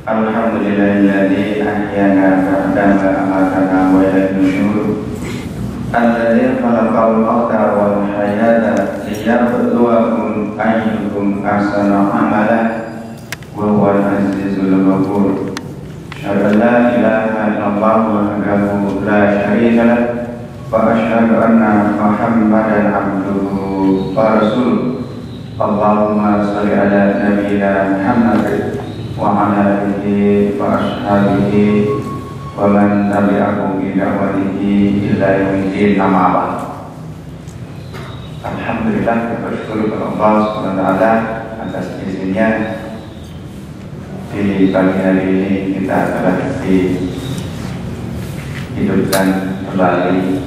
Alhamdulillahilladzi ahyana ba'dama amatana wa ilaihi nusyur. Alladzi khalaqal mauta wal hayata liyabluwakum ayyukum ahsanu amala wa huwal azizul ghafur. Asyhadu an la ilaha illallah wahdahu la syarika lah wa asyhadu anna Muhammadan abduhu wa rasuluh. Allahumma shalli ala nabiyyina Muhammad wa ala alihi wa ashabihi wa man tabi'ahum bi da'watihi ila yaumil qiyamah. Alhamdulillah, kita bersyukur kepada Allah Subhanahu wa taala atas izinnya di pagi hari ini kita telah dihidupkan kembali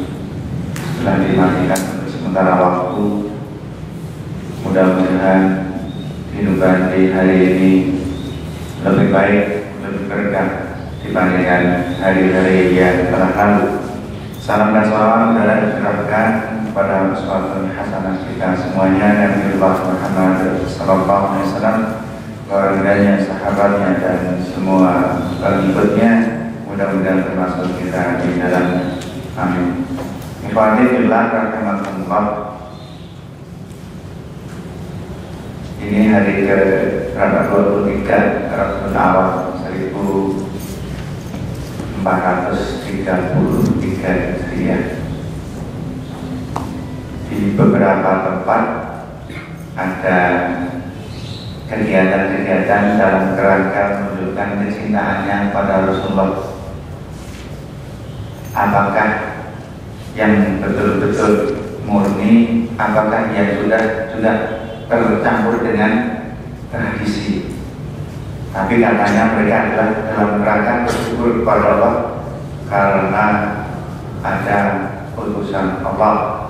setelah dimatikan untuk sementara waktu. Mudah-mudahan kehidupan di hari ini lebih baik, lebih berkah dibandingkan hari-hari yang telah lalu. Salam dan salawat adalah diserahkan kepada uswatun hasanah kita semuanya, Nabiullah Muhammad sallallahu alaihi wasallam, keluarganya, sahabatnya dan semua pengikutnya. Mudah-mudahan termasuk kita di dalamnya. Amin. Ikhwani fillah rahimakumullah. Ini hari ke-23 Rabiul Awal 1433 Hijriah. Di beberapa tempat ada kegiatan-kegiatan dalam kerangka menunjukkan kecintaannya pada Rasulullah. Apakah yang betul-betul murni, apakah yang sudah tercampur dengan tradisi? Tapi katanya mereka adalah dalam rangka bersyukur kepada Allah karena ada utusan Allah,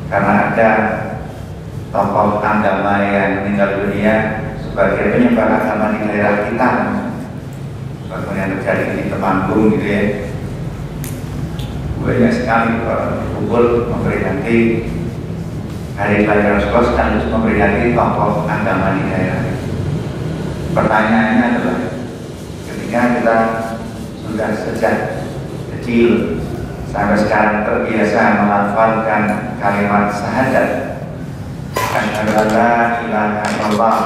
karena ada tokoh agama yang meninggal dunia sebagai penyebar agama di daerah kita, seperti yang terjadi di Temanggung gitu ya. Banyak sekali berkumpul memperingati hari kelahiran Rasulullah sekaligus memperingati tokoh agama di daerah. Pertanyaannya adalah, ketika kita sudah sejak kecil sampai sekarang terbiasa melafalkan kalimat syahadat, asyhadu an la ilaha illallah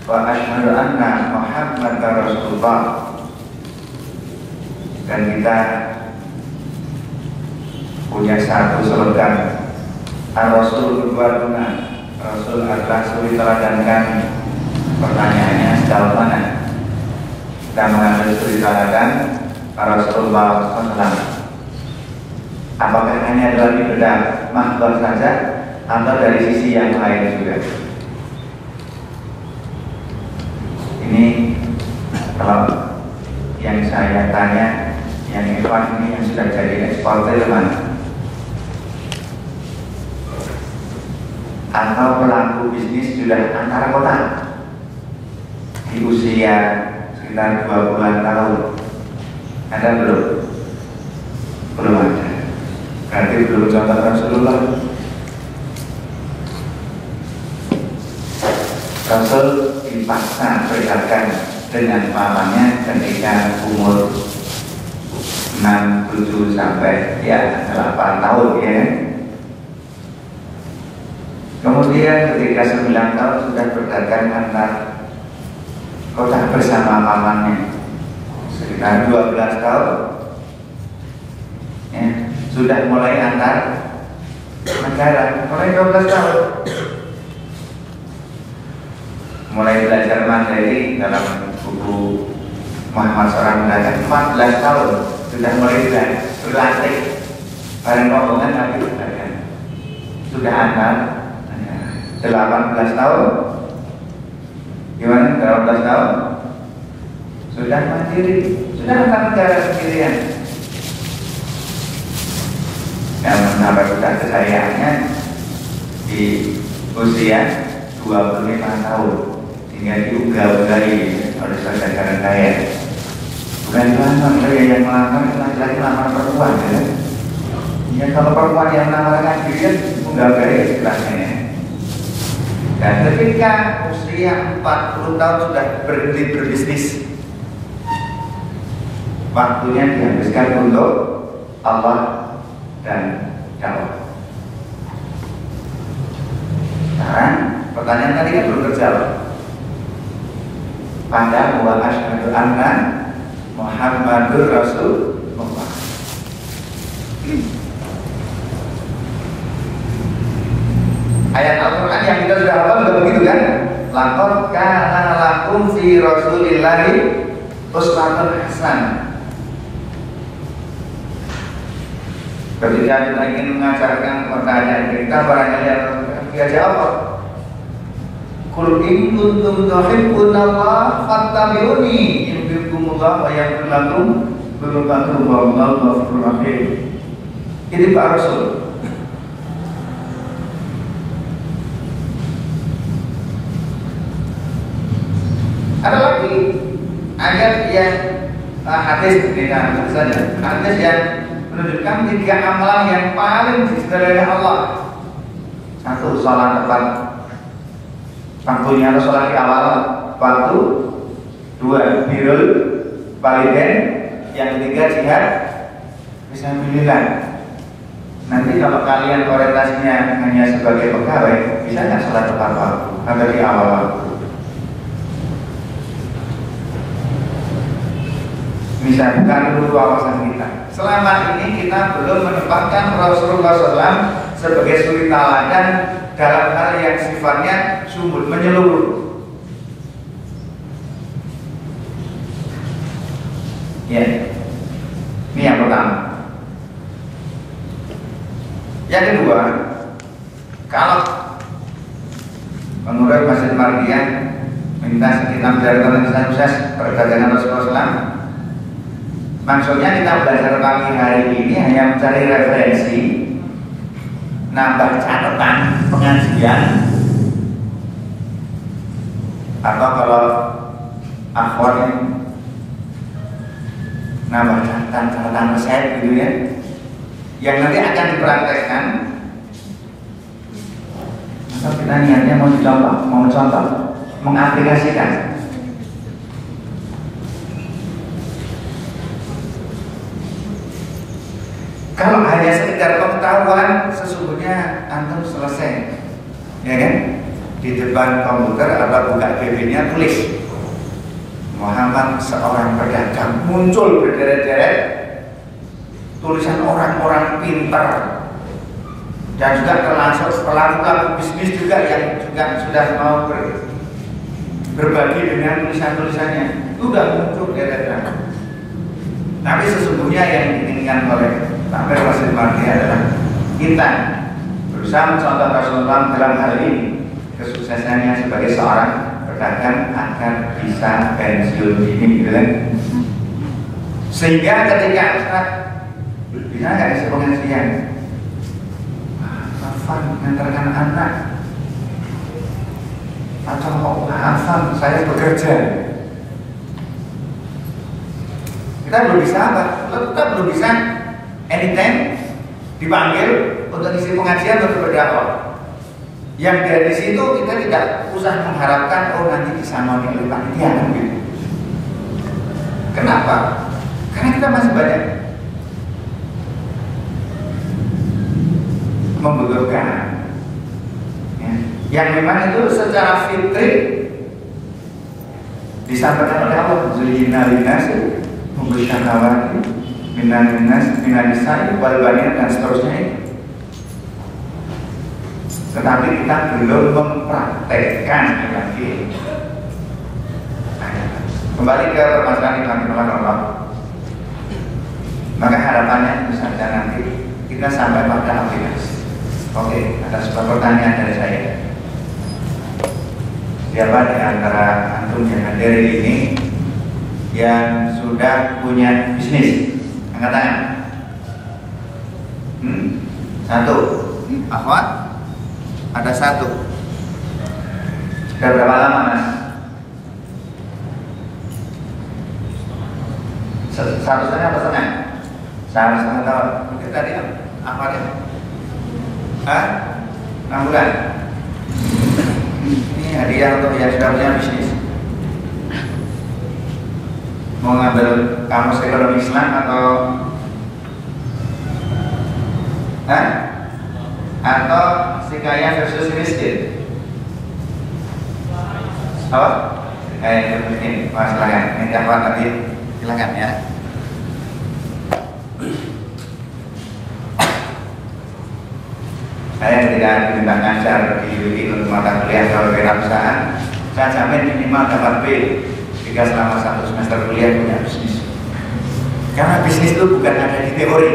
wa asyhadu anna Muhammadar Rasulullah, dan kita punya satu slogan, Ar-Rasul Qudwatuna, Rasul adalah suri teladan kami. Pertanyaannya, sejauh mana kita mengambil suri teladan Rasulullah SAW? Apakah hanya dalam ibadah mahdoh saja atau dari sisi yang lain juga? Ini kalau yang saya tanya, yang ikhwan ini yang sudah jadi eksportir mana? Atau pelaku bisnis sudah antar kota di usia sekitar 20-an tahun? Ada belum? Belum ada. Berarti belum contoh Rasulullah. Rasul dipaksa berdagang dengan mamanya ketika umur 6, 7 sampai 8 tahun ya. Kemudian ketika 9 tahun sudah berdagang antar kota bersama pamannya. Sekitar 12 tahun ya, sudah mulai antar negara. Mulai 12 tahun mulai belajar Mandiri dalam buku Muhammad seorang pedagang. 14 tahun sudah mulai berlatih bareng rombongan Nabi berdagang. Sudah antar 18 tahun. Gimana? 18 tahun sudah mandiri, sudah antar negara sendirian. Dan sampai sudah kesayangannya di usia 25 tahun sehingga diunggah-unggahi oleh saudara kaya. Bukan lamar, saya yang melamar laki-laki lamar perempuan ya. Ya kalau perempuan yang melamar kan dia unggah-unggahi istilahnya. Dan ketika usia 40 tahun sudah berhenti berbisnis, waktunya dihabiskan untuk Allah dan dakwah. Sekarang pertanyaan tadi kan belum terjawab. Pada wa asyhadu anna Muhammadur Rasulullah. Ayat Al-Quran yang kita sudah hafal sudah begitu kan? Laqad kana lakum fi Rasulillahi uswatun hasanah. Ketika kita ingin mengajarkan pertanyaan kita, barangkali dia jawab, Qul in kuntum tuhibbunallaha fattabi'uni yuhibbukumullah wa yaghfir lakum dzunubakum wallahu ghafurur rahim. Ini Pak Rasul. Ada lagi ayat yang hadis kita saja, hadis yang menunjukkan 3 amalan yang paling dicintai oleh Allah. 1, sholat tepat waktunya atau sholat di awal waktu. 2, birrul walidain. Yang 3, jihad fisabilillah. Nanti kalau kalian orientasinya hanya sebagai pegawai, bisa nggak sholat tepat waktu atau di awal waktu? Bisa bukan dulu wawasan kita. Selama ini kita belum menempatkan Rasulullah SAW sebagai suri teladan dalam hal yang sifatnya sumber menyeluruh. Ya, ini yang pertama. Yang kedua, kalau menurut Masjid Mardian minta sekitar dari organisasi sukses perdagangan Rasulullah SAW, maksudnya kita belajar pagi hari ini hanya mencari referensi, nambah catatan pengajian, atau kalau akhwat nambah catatan resep gitu ya, yang nanti akan dipraktekkan. Maka kita niatnya mau contoh, mengaplikasikan. Kalau hanya sekedar pengetahuan, sesungguhnya antum selesai, ya kan? Di depan komputer atau buka BB-nya tulis Muhammad seorang pedagang, muncul berderet-deret tulisan orang-orang pintar dan juga termasuk pelaku bisnis juga yang juga sudah mau berbagi dengan tulisan-tulisannya. Itu sudah muncul deret-deret. Tapi sesungguhnya yang diinginkan oleh Pak Masjid Mardi adalah kita berusaha mencontoh Rasulullah dalam hal ini, kesuksesannya sebagai seorang pedagang agar bisa pensiun ini, gitu kan? Sehingga ketika Ustaz bisa nggak isi pengajian, hafal mengantarkan anak, atau hafal saya bekerja, kita belum bisa apa? Kita belum bisa anytime dipanggil untuk isi pengajian atau berdakwah. Yang dari situ kita tidak usah mengharapkan nanti disamoni oleh panitia kan gitu. Kenapa? Karena kita masih banyak membutuhkan ya, yang memang itu secara fitri disampaikan oleh Allah. Zuyyina linnasi hubbu syahawati minan nisa'i wal banin dan seterusnya. Tetapi kita belum mempraktekkan lagi. Kembali ke permasalahan yang kami Allah. Maka harapannya itu saja nanti kita sampai pada aplikasi. Oke, ada sebuah pertanyaan dari saya. Siapa di antara antum yang hadir ini yang sudah punya bisnis? Angkat tangan. Satu. Akhwat? Ada satu. Sudah berapa lama, Mas? Satu setengah atau setengah? Satu setengah tahun. Mungkin tadi apa ya? 6 bulan. Ini hadiah untuk yang sudah punya bisnis. Mau ngambil kamus ekonomi Islam atau atau si kaya versus si miskin? Apa? Kaya versus miskin. Wah, silakan. Ini apa tadi? Silakan ya. Saya ketika diminta ngajar di UI untuk mata kuliah kewirausahaan, saya jamin minimal dapat B jika selama 1 semester kuliah punya bisnis. Karena bisnis itu bukan ada di teori.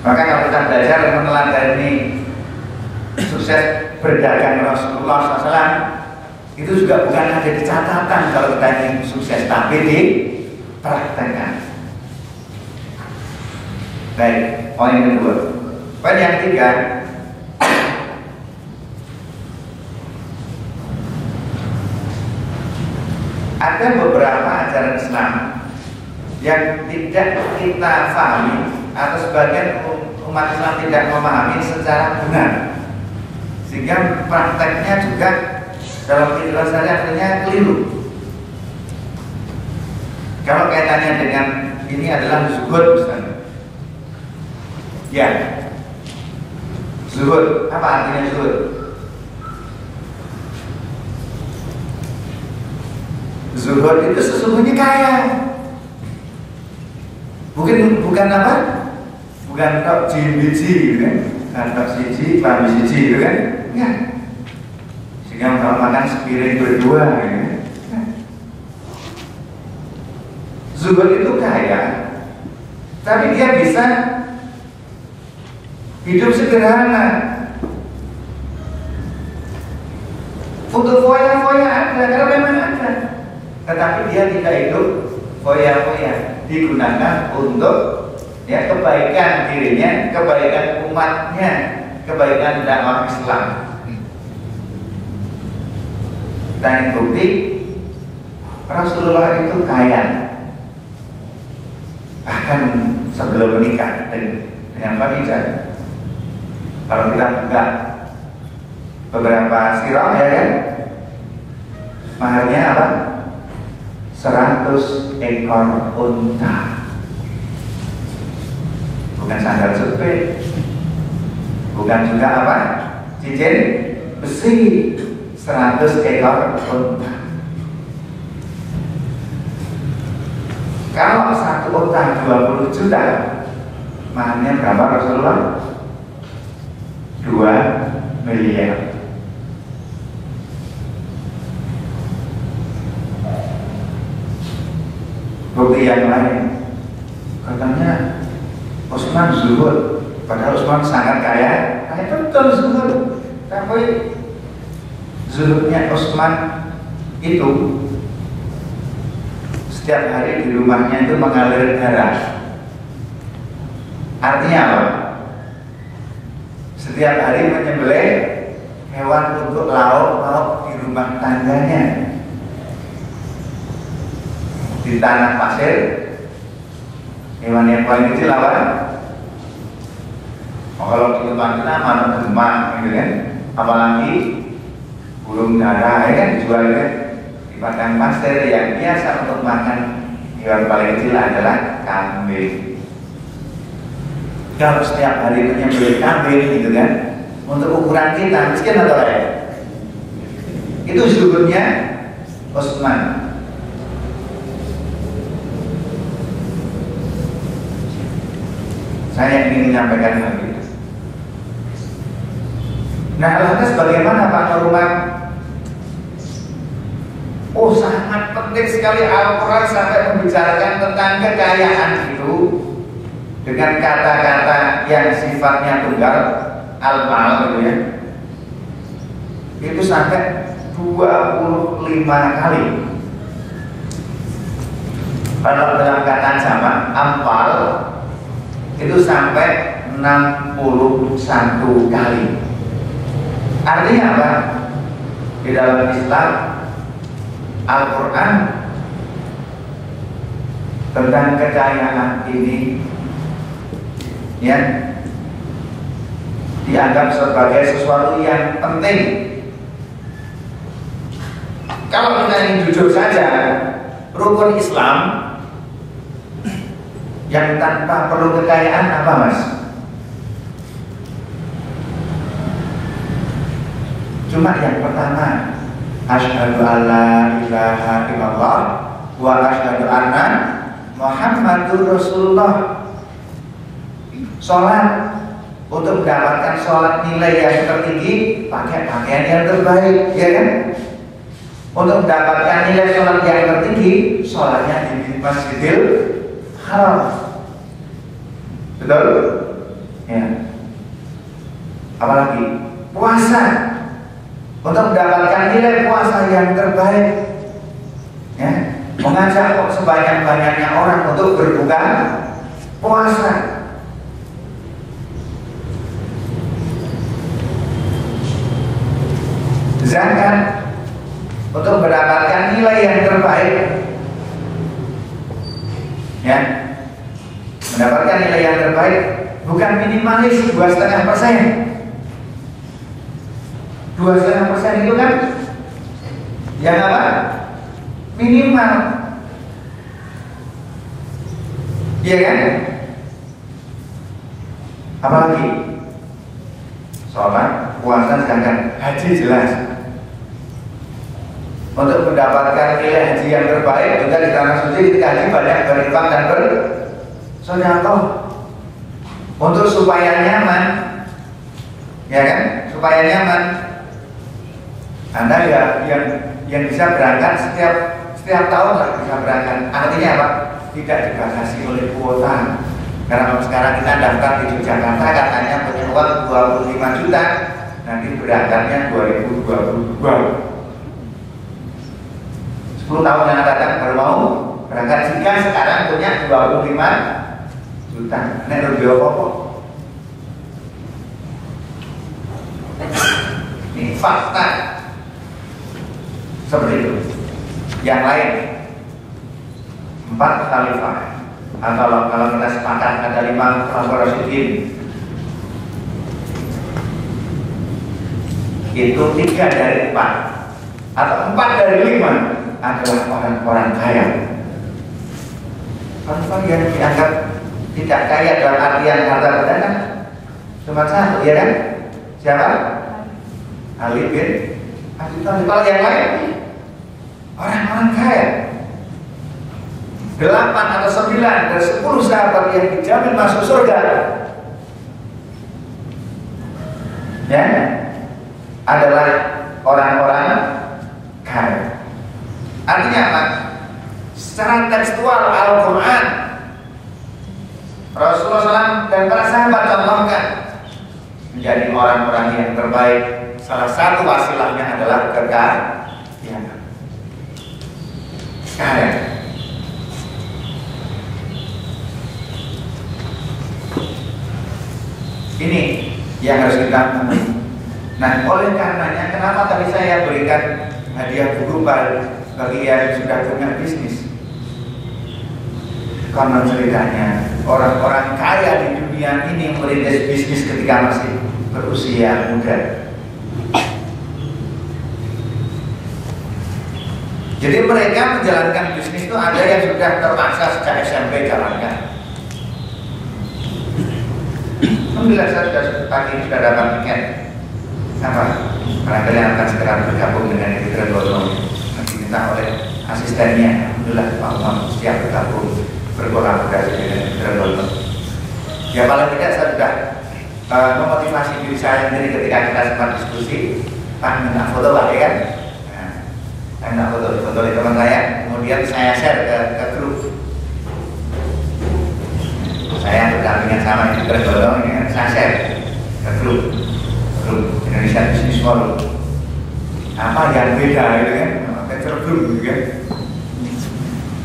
Maka kalau kita belajar meneladani sukses berdagang Rasulullah SAW, itu juga bukan ada di catatan kalau kita ingin sukses, tapi dipraktekkan. Baik, poin kedua. Poin yang ketiga, ada beberapa ajaran Islam yang tidak kita pahami atau sebagian umat Islam tidak memahami secara benar, sehingga prakteknya juga dalam kehidupan sehari-harinya keliru. Kalau kaitannya dengan ini adalah zuhud misalnya, ya. Zuhud, apa artinya zuhud? Zuhud itu sesungguhnya kaya. Bukan apa? Bukan tok biji gitu kan? Tok siji, paham siji gitu kan? Enggak. Sehingga kalau makan sepiring berdua gitu kan? Zuhud itu kaya, tapi dia bisa hidup sederhana. Untuk foya-foya ada, karena memang ada. Tetapi dia tidak hidup foya-foya. Digunakan untuk ya kebaikan dirinya, kebaikan umatnya, kebaikan dakwah Islam. Dan bukti Rasulullah itu kaya. Bahkan sebelum menikah dengan Khadijah. Kalau kita buka beberapa sirah ya kan, maharnya apa? 100 ekor unta. Bukan sandal jepit, bukan juga apa? Cincin besi. 100 ekor unta. Kalau satu unta 20 juta, maharnya berapa Rasulullah? 2 miliar. Bukti yang lain, katanya Utsman zuhud, padahal Utsman sangat kaya. Kaya betul zuhud, tapi zuhudnya Utsman itu setiap hari di rumahnya itu mengalir darah. Artinya apa? Setiap hari menyembelih hewan untuk lauk di rumah tangganya. Di tanah pasir, hewan yang paling kecil apa? Oh, kalau di tempat kita mana gemang gitu kan? Apalagi burung dara ya kan, dijual kan? Di padang pasir yang biasa untuk makan hewan paling kecil adalah kambing. Kalau setiap hari menyembelih kambing gitu kan, untuk ukuran kita miskin atau kaya? Itu zuhudnya Utsman. Saya ingin menyampaikan hal ini. Nah, lantas bagaimana Pak Nurman? Oh, sangat penting sekali Al-Quran sampai membicarakan tentang kekayaan itu dengan kata-kata yang sifatnya tunggal, al-mal gitu ya. Itu sampai 25 kali. Kalau dalam kata jamak ampal itu sampai 61 kali. Artinya apa? Di dalam Islam Al-Quran tentang kekayaan ini ya dianggap sebagai sesuatu yang penting. Kalau kita ingin jujur saja, rukun Islam yang tanpa perlu kekayaan apa, Mas? Cuma yang pertama, asyhadu alla ilaha illallah wa asyhadu anna Muhammadur Rasulullah. Sholat, untuk mendapatkan sholat nilai yang tertinggi pakai pakaian yang terbaik, ya kan? Untuk mendapatkan nilai sholat yang tertinggi, sholatnya di Masjidil Haram. Betul? Ya. Apalagi puasa, untuk mendapatkan nilai puasa yang terbaik, ya, mengajak sebanyak-banyaknya orang untuk berbuka puasa. Zakat, untuk mendapatkan nilai yang terbaik, ya, mendapatkan nilai yang terbaik bukan minimalis 2,5%. 2,5% itu kan yang apa? Minimal, iya kan? Apalagi sholat, puasa, zakat, haji jelas. Untuk mendapatkan nilai haji yang terbaik juga di tanah suci, ketika haji banyak berinfak dan bersedekah. Untuk supaya nyaman, ya kan? Supaya nyaman, Anda ya yang bisa berangkat setiap tahun lah bisa berangkat. Artinya apa? Tidak dibatasi oleh kuota. Karena sekarang kita daftar di Yogyakarta katanya punya uang 25 juta, nanti berangkatnya 2022. 10 tahun yang akan datang baru mau berangkat. Jika sekarang punya 25 juta, ini lebih apa? Ini fakta seperti itu. Yang lain 4 khalifah, atau kalau kita sepakat ada 5 Khulafaur Rasyidin, itu 3 dari 4 atau 4 dari 5 adalah orang-orang kaya. Orang yang dianggap tidak kaya dalam artian harta benda kan cuma 1, ya kan? Siapa? Ali bin Abi Thalib. Kalau yang lain orang-orang kaya. 8 atau 9 dari 10 sahabat yang dijamin masuk surga, ya, adalah orang-orang kaya. Artinya apa? Secara tekstual Al-Quran, Rasulullah SAW dan para sahabat contohkan menjadi orang-orang yang terbaik. Salah satu wasilahnya adalah kekayaan. Kaya. Ini yang harus kita pahami. Nah, oleh karenanya kenapa tadi saya berikan hadiah buku bagi yang sudah punya bisnis? Karena ceritanya orang-orang kaya di dunia ini merintis bisnis ketika masih berusia muda. Jadi mereka menjalankan bisnis itu ada yang sudah terpaksa sejak SMP jalankan. Alhamdulillah saya sudah pagi ini sudah dapat tiket. Apa? Barangkali yang akan segera bergabung dengan Epidra Bono. Nanti minta oleh asistennya. Alhamdulillah Pak Umar siap bergabung, berkolaborasi dengan Epidra Bono. Ya paling tidak saya sudah memotivasi diri saya sendiri ketika kita sempat diskusi. Pak minta foto Pak, ya kan? Saya minta foto oleh teman saya. Kemudian saya share ke grup. Saya berdampingan sama Epidra Bono ini, saya share ke grup Indonesia Business Forum. Apa yang beda gitu kan? Tergroup gitu kan?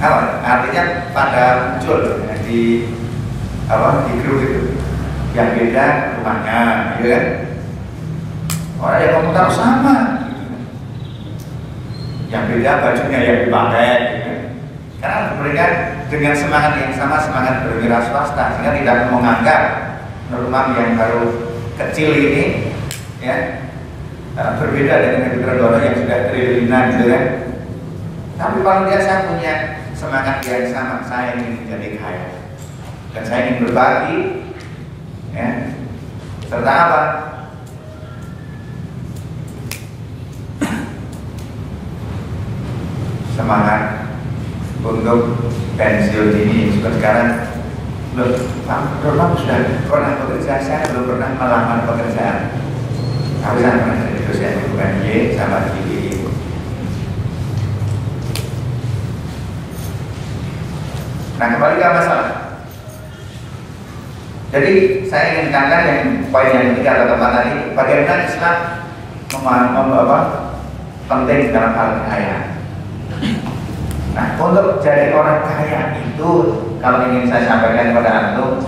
Apa? Artinya pada muncul di grup itu yang beda rumahnya, gitu kan? Orang yang komentar sama, yang beda bajunya yang dipakai, gitu kan? Karena mereka dengan semangat yang sama, semangat berwira swasta, sehingga tidak menganggap rumah yang baru kecil ini ya berbeda dengan Edi Pradono yang sudah triliunan gitu kan. Tapi paling tidak saya punya semangat yang sama, saya ingin menjadi kaya dan saya ingin berbagi ya. Serta apa? Semangat untuk pensiun ini. Sekarang belum, Pak Dono sudah pernah bekerja, saya belum pernah melamar pekerjaan. Tapi saya pernah jadi dosen UNY sama di Nah, kembali ke masalah. Jadi saya ingin katakan yang poin yang ketiga atau keempat tadi, bagaimana Islam membawa penting dalam hal kekayaan. Nah, untuk jadi orang kaya itu, kalau ingin saya sampaikan kepada antum,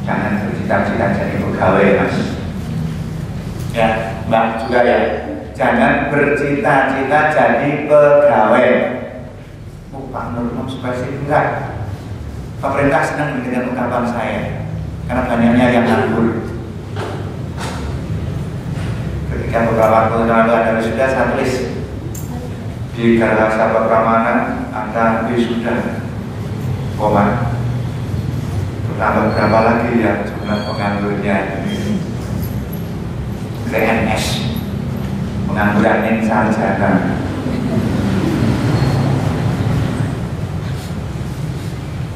jangan bercita-cita jadi pegawai, Mas. Ya, Mbak juga ya. Jangan bercita-cita jadi pegawai. Pak Nur spesifik enggak. Pemerintah senang dengan ungkapan saya karena banyaknya yang nganggur. Ketika beberapa waktu lalu ada wisuda, saya tulis di Garasa Pertamanan ada wisuda, koma. Tambah berapa lagi ya jumlah penganggurnya? PNS, pengangguran sarjana.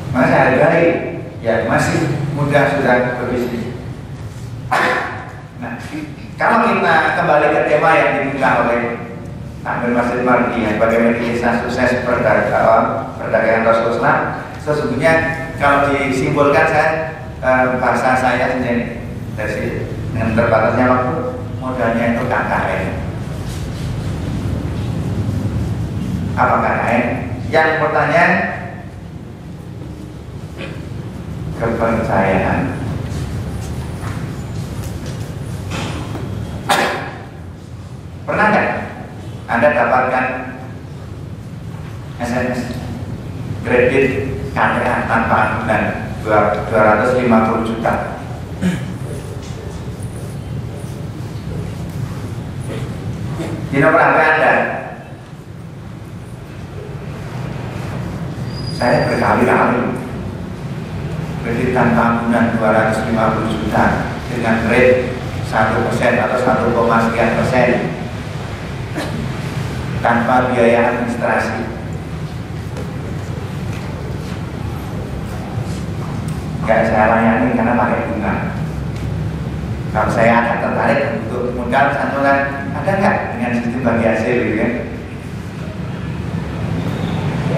Maka saya hargai, ya masih muda sudah berbisnis. Nah, kalau kita kembali ke tema yang dibuka oleh Amir Masjid Mardi, bagaimana kisah sukses perdagangan Rasulullah, sesungguhnya kalau disimbolkan saya bahasa saya sendiri dari dengan terbatasnya waktu, modalnya itu KKN. Apa KKN? Yang pertanyaan kepercayaan. Pernah nggak Anda dapatkan SMS kredit KTA tanpa agunan 250 juta? Di nomor HP Anda? Saya berkali-kali kredit tanpa agunan 250 juta dengan rate 1% atau 1,sekian% tanpa biaya administrasi. Nggak saya layani karena pakai bunga. Kalau saya agak tertarik untuk modal santunan, ada nggak dengan sistem bagi hasil gitu kan?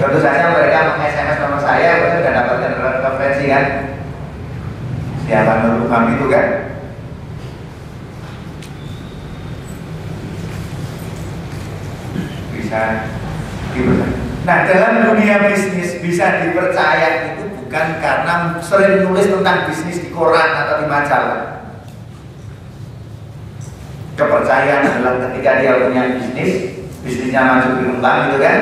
Tentu saja mereka meng-SMS nomor saya, mereka sudah dapatkan referensi kan? Siapa Nur itu kan? Bisa dipercaya. Nah, dalam dunia bisnis bisa dipercaya itu bukan karena sering nulis tentang bisnis di koran atau di majalah. Kepercayaan adalah ketika dia punya bisnisnya maju berkembang gitu kan,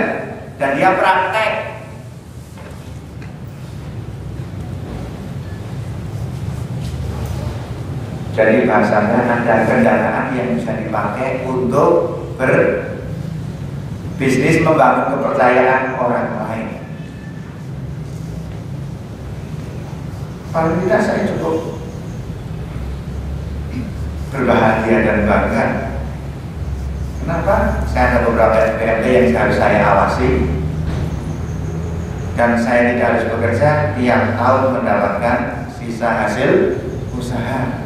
dan dia praktek. Jadi bahasanya ada kendaraan yang bisa dipakai untuk berbisnis, membangun kepercayaan orang lain. Paling tidak saya cukup berbahagia dan bangga. Kenapa? Saya ada beberapa SPMD yang harus saya awasi, dan saya tidak harus bekerja tiap tahun mendapatkan sisa hasil usaha.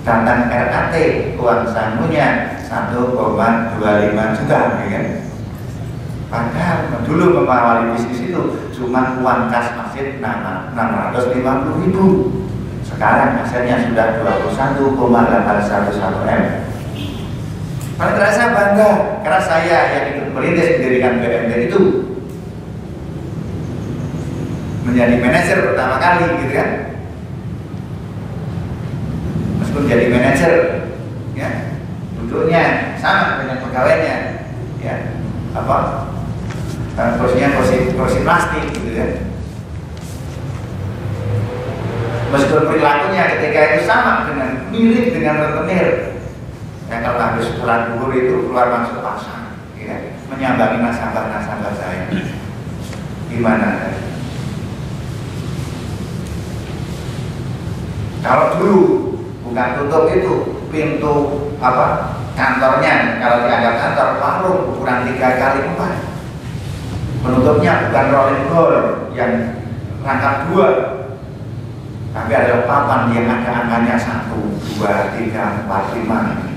Tentang RAT, uang sangunya 1,25 juta, ya kan? Padahal dulu mengawali bisnis itu cuma uang kas masjid 650.000. Sekarang asetnya sudah 21,811 M. Paling terasa bangga karena saya yang ikut merintis mendirikan BMD itu, menjadi manajer pertama kali gitu kan. Meskipun jadi manajer ya, duduknya sama dengan pegawainya ya, kursinya kursi plastik gitu kan. Meskipun perilakunya ketika itu sama dengan mirip dengan rentenir. Ya, kalau habis pulang duhur itu keluar masuk pasar, ya, menyambangi nasabah-nasabah saya. Gimana? Kalau dulu bukan tutup itu pintu apa kantornya, kalau dianggap kantor warung ukuran 3x4. Penutupnya bukan rolling door yang rangkap 2. Tapi ada papan yang ada angkanya 1, 2, 3, 4, 5.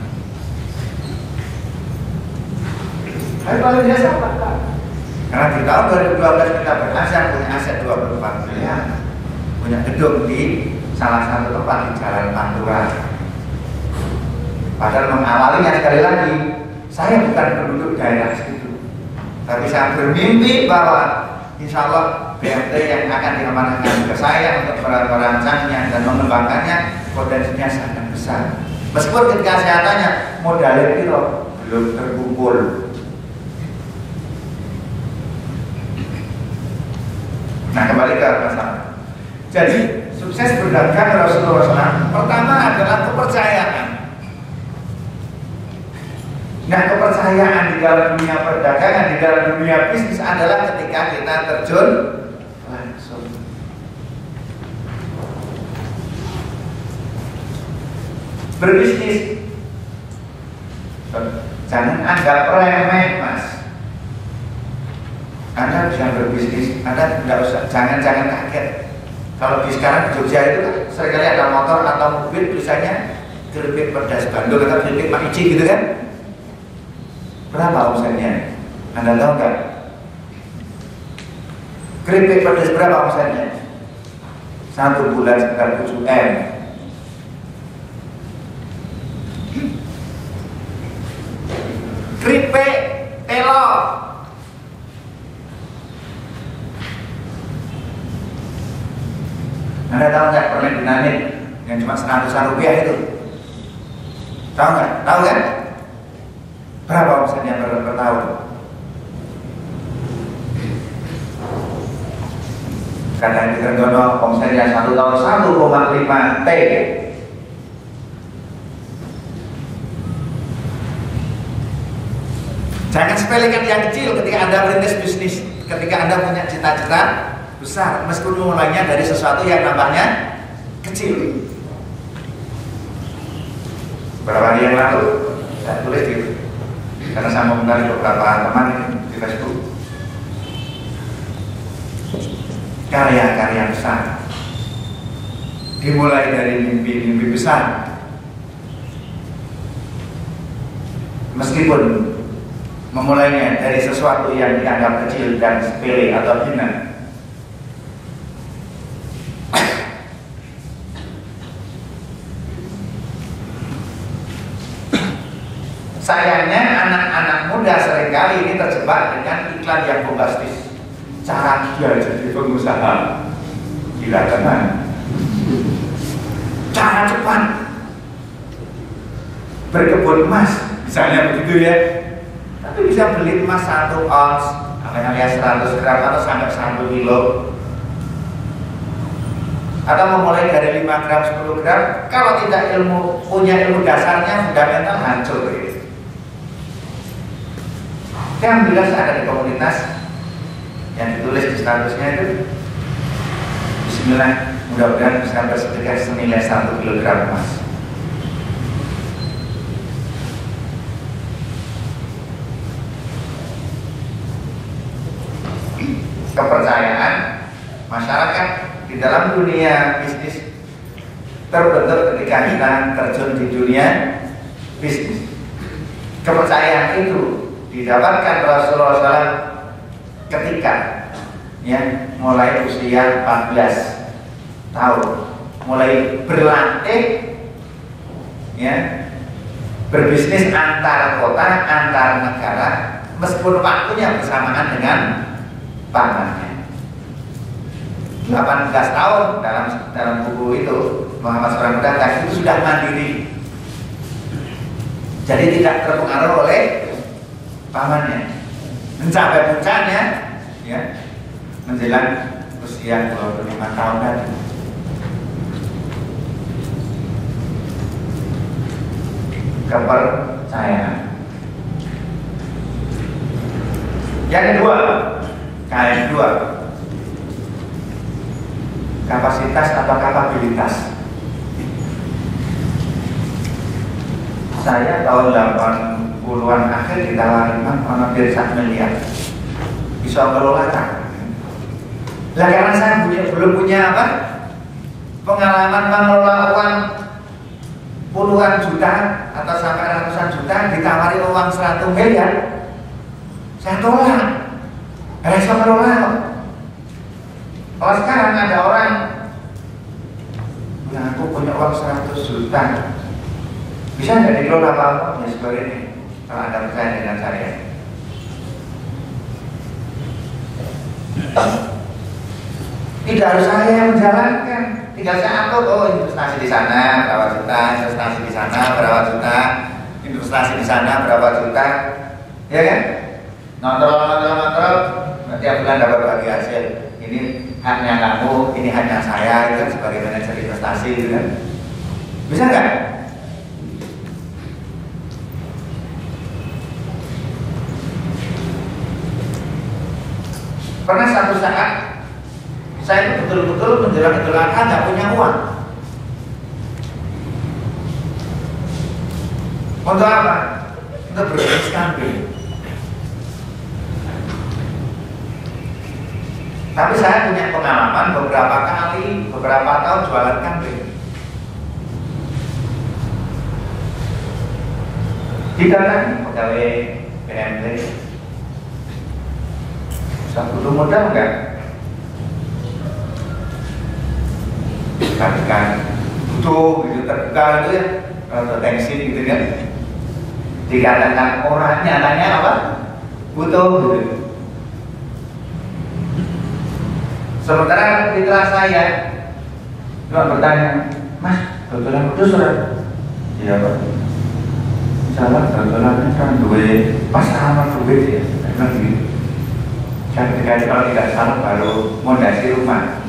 Tapi paling biasa apa? Karena di tahun 2012 kita berhasil punya aset 24 miliar, punya gedung di salah satu tempat di Jalan Pantura. Padahal mengawalinya sekali lagi, saya bukan penduduk daerah situ, tapi saya bermimpi bahwa insya Allah BMT yang akan diamanahkan ke saya untuk merancangnya dan mengembangkannya potensinya sangat besar. Meskipun ketika saya tanya modalnya itu belum terkumpul. Nah, kembali ke masalah. Jadi sukses berdagang Rasulullah SAW pertama adalah kepercayaan. Nah, kepercayaan di dalam dunia perdagangan, di dalam dunia bisnis adalah ketika kita terjun langsung. Berbisnis, jangan anggap remeh, Mas. Anda bisa berbisnis, Anda tidak usah, jangan kaget. Kalau di sekarang di Jogja itu kan seringkali ada motor atau mobil tulisannya keripik pedas Bandung atau keripik Mak Ici gitu kan? Berapa omsetnya? Anda tahu nggak? Keripik pedas berapa omsetnya? 1 bulan sekitar 7 M. Keripik telo. Anda tahu nggak permen dinamit yang cuma 100-an rupiah itu? Tahu nggak? Tahu kan? Berapa omsetnya per tahun? Kata di Trenggono omsetnya 1 tahun 1,5 T. Jangan sepelekan yang kecil ketika Anda merintis bisnis, ketika Anda punya cita-cita besar, meskipun mulainya dari sesuatu yang nampaknya kecil. Beberapa hari yang lalu saya tulis gitu, karena saya mengenal beberapa teman di Facebook, karya-karya besar dimulai dari mimpi-mimpi besar, meskipun memulainya dari sesuatu yang dianggap kecil dan sepele atau hina. Sayangnya anak-anak muda seringkali ini terjebak dengan iklan yang bombastis. Cara dia jadi pengusaha, gila teman. Cara cepat berkebun emas, misalnya begitu ya. Tapi bisa beli emas 1 ons, alias 100 gram atau sampai 1 kilo. Atau memulai dari 5 gram, 10 gram. Kalau tidak punya ilmu dasarnya, fundamental hancur gitu. Alhamdulillah saya ada di komunitas yang ditulis di statusnya itu, bismillah, mudah-mudahan bisa bersedekah senilai 1 kilogram emas. Kepercayaan masyarakat di dalam dunia bisnis terbentuk ketika kita terjun di dunia bisnis. Kepercayaan itu didapatkan Rasulullah SAW ketika ya mulai usia 14 tahun, mulai berlatih ya berbisnis antar kota, antar negara, meskipun waktunya bersamaan dengan pamannya. 18 tahun dalam buku itu Muhammad seorang pedagang itu sudah mandiri, jadi tidak terpengaruh oleh pamannya. Mencapai puncaknya ya menjelang usia 25 tahun tadi. kepercayaan. Yang kedua, kapasitas atau kapabilitas. Saya tahun 80-an akhir ditawarin ono desa miliar bisa ngelola kan. Lah karena saya belum punya apa? Pengalaman mengelola uang puluhan juta atau sampai ratusan juta, ditawari uang 100 miliar, saya tolak. Karena bisa ngelola. Kalau sekarang ada orang bilang aku punya uang 100 juta, bisa nggak dikelola apa-apa? Ya seperti ini. Kalau Anda percaya dengan saya. Tidak harus saya yang menjalankan, tinggal saya atur. Oh, investasi di sana berapa juta, investasi di sana berapa juta, investasi di sana berapa juta, ya kan? Ngontrol, tiap bulan dapat bagi hasil. Ini haknya kamu, ini haknya saya, itu kan sebagai manajer investasi, gitu kan? Bisa nggak? Pernah satu saat saya itu betul-betul menjelang Idul Adha nggak punya uang. Untuk apa? Untuk berbisnis kambing. Tapi saya punya pengalaman beberapa tahun jualan kambing. Didatangi pegawai PMT. Saya butuh modal enggak? Kan butuh gitu, terbuka itu ya, kalau tensin gitu kan. Dikatakan orangnya nanya apa? Butuh gitu. Sementara mitra saya cuma bertanya, Mas, dodolan itu surat? Iya Pak. Salah dodolannya kan duit pas sama duit ya, memang gitu. Ketika kalau tidak salah baru mondasi rumah,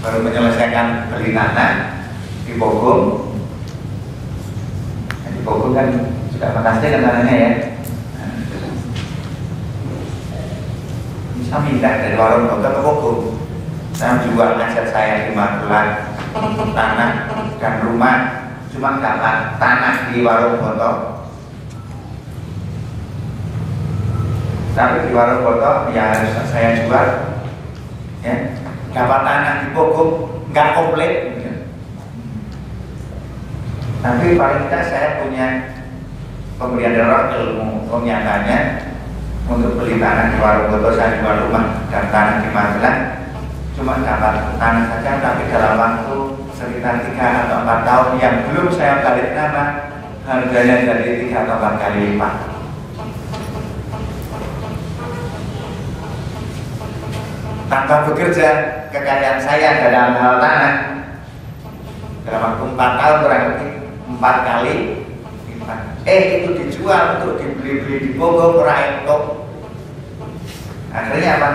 baru menyelesaikan beli tanah di Bogor. Di Bogor kan sudah fantastis kan tanahnya ya. Bisa minta dari warung Bogor ke Bogor. Saya jual aset saya di Magelang, tanah dan rumah, cuma dapat tanah di warung Bogor. Tapi di warung Bogor ya harus saya jual, ya. Dapat tanah di Bogor nggak komplit, gitu. Tapi paling tidak saya punya pemberian dari orang ilmu. Nyatanya untuk beli tanah di warung Bogor, saya jual rumah dan tanah di Magelang, cuma dapat tanah saja, tapi dalam waktu sekitar 3 atau 4 tahun yang belum saya balik nama, harganya jadi 3 atau 4 kali lipat. Tanpa bekerja, kekayaan saya dalam hal tanah dalam waktu 4 tahun kurang lebih 4 kali lipat. Itu dijual untuk dibeli-beli di Bogor, Raito. Akhirnya apa?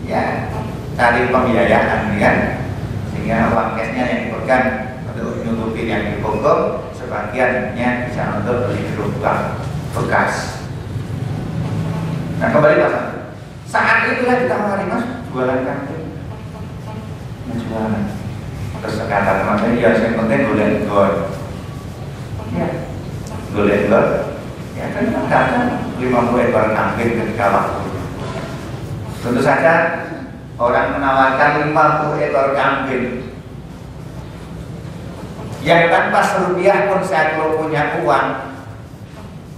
Ya, cari pembiayaan kan, sehingga uang cashnya yang dipegang untuk menutupi yang di Bogor, sebagiannya bisa untuk beli gerobak bekas. Nah kembali Mas, saat itulah ditawari, Mas, jualan kambing. Jualan. Terus kata teman saya, ya yang penting golek gol. Ya, golek gol. Ya kan datang 50 ekor kambing ketika waktu. Tentu saja orang menawarkan 50 ekor kambing yang tanpa serupiah pun saya kalau punya uang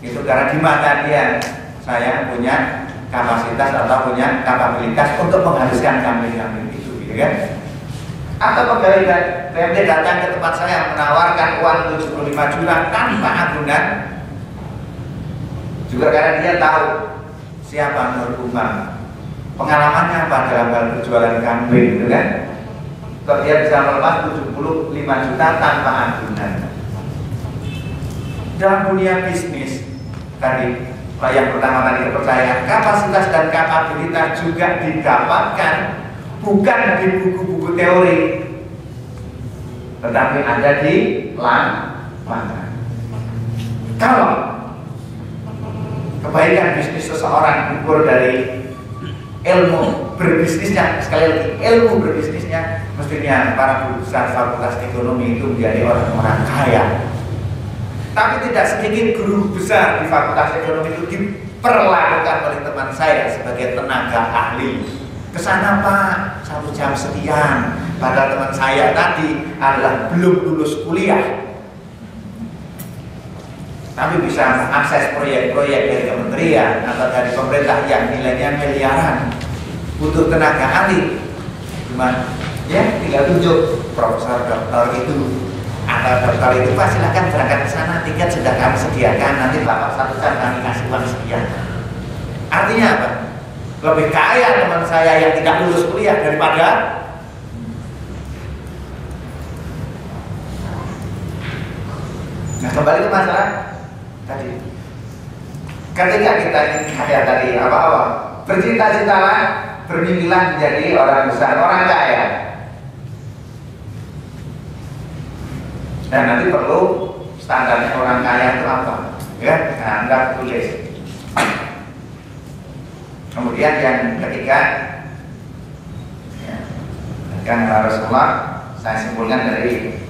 itu karena di mata dia saya punya kapasitas atau punya kapabilitas untuk menghabiskan kambing-kambing itu, gitu kan? Atau pegawai PMT datang ke tempat saya menawarkan uang 75 juta tanpa agunan, juga karena dia tahu siapa Nur Umar, pengalamannya apa dalam hal berjualan kambing, gitu kan? Kalau dia bisa melepas 75 juta tanpa agunan. Dalam dunia bisnis tadi, yang pertama tadi kepercayaan, kapasitas dan kapabilitas juga didapatkan bukan di buku-buku teori, tetapi ada di lapangan. Kalau kebaikan bisnis seseorang diukur dari ilmu berbisnisnya, sekali lagi ilmu berbisnisnya, mestinya para guru besar fakultas ekonomi itu menjadi orang-orang kaya. Tapi tidak sedikit guru besar di fakultas ekonomi itu diperlakukan oleh teman saya sebagai tenaga ahli. Kesana Pak, 1 jam sekian. Padahal teman saya tadi adalah belum lulus kuliah, tapi bisa akses proyek-proyek dari kementerian atau dari pemerintah yang nilainya miliaran. Butuh tenaga ahli, cuma ya tinggal tunjuk profesor doktor itu atau dokter itu, Pak silahkan berangkat ke sana, tiket sudah kami sediakan, nanti Bapak 1 jam kami kasih uang sekian. Artinya apa? Lebih kaya teman saya yang tidak lulus kuliah daripada. Nah, kembali ke masalah tadi. Ketika kita ingin kaya tadi apa-apa, bercita-citalah, bermimpilah menjadi orang besar, orang kaya. Dan nanti perlu standarnya orang kaya itu apa? Ya, nah, Anda tulis. Kemudian yang ketiga, ya, kan Rasulullah, saya simpulkan dari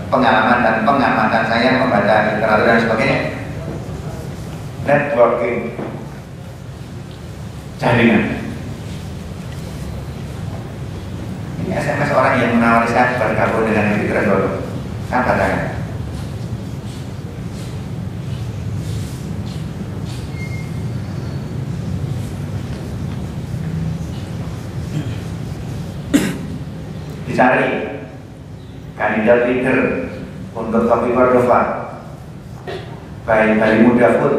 pengalaman dan pengamatan saya membaca literatur dan sebagainya. Networking, jaringan. Ini SMS orang yang menawari saya bergabung dengan Fitran dulu. Saya katakan, dicari kandidat leader untuk Kopi Cordova, Bali Muda Food.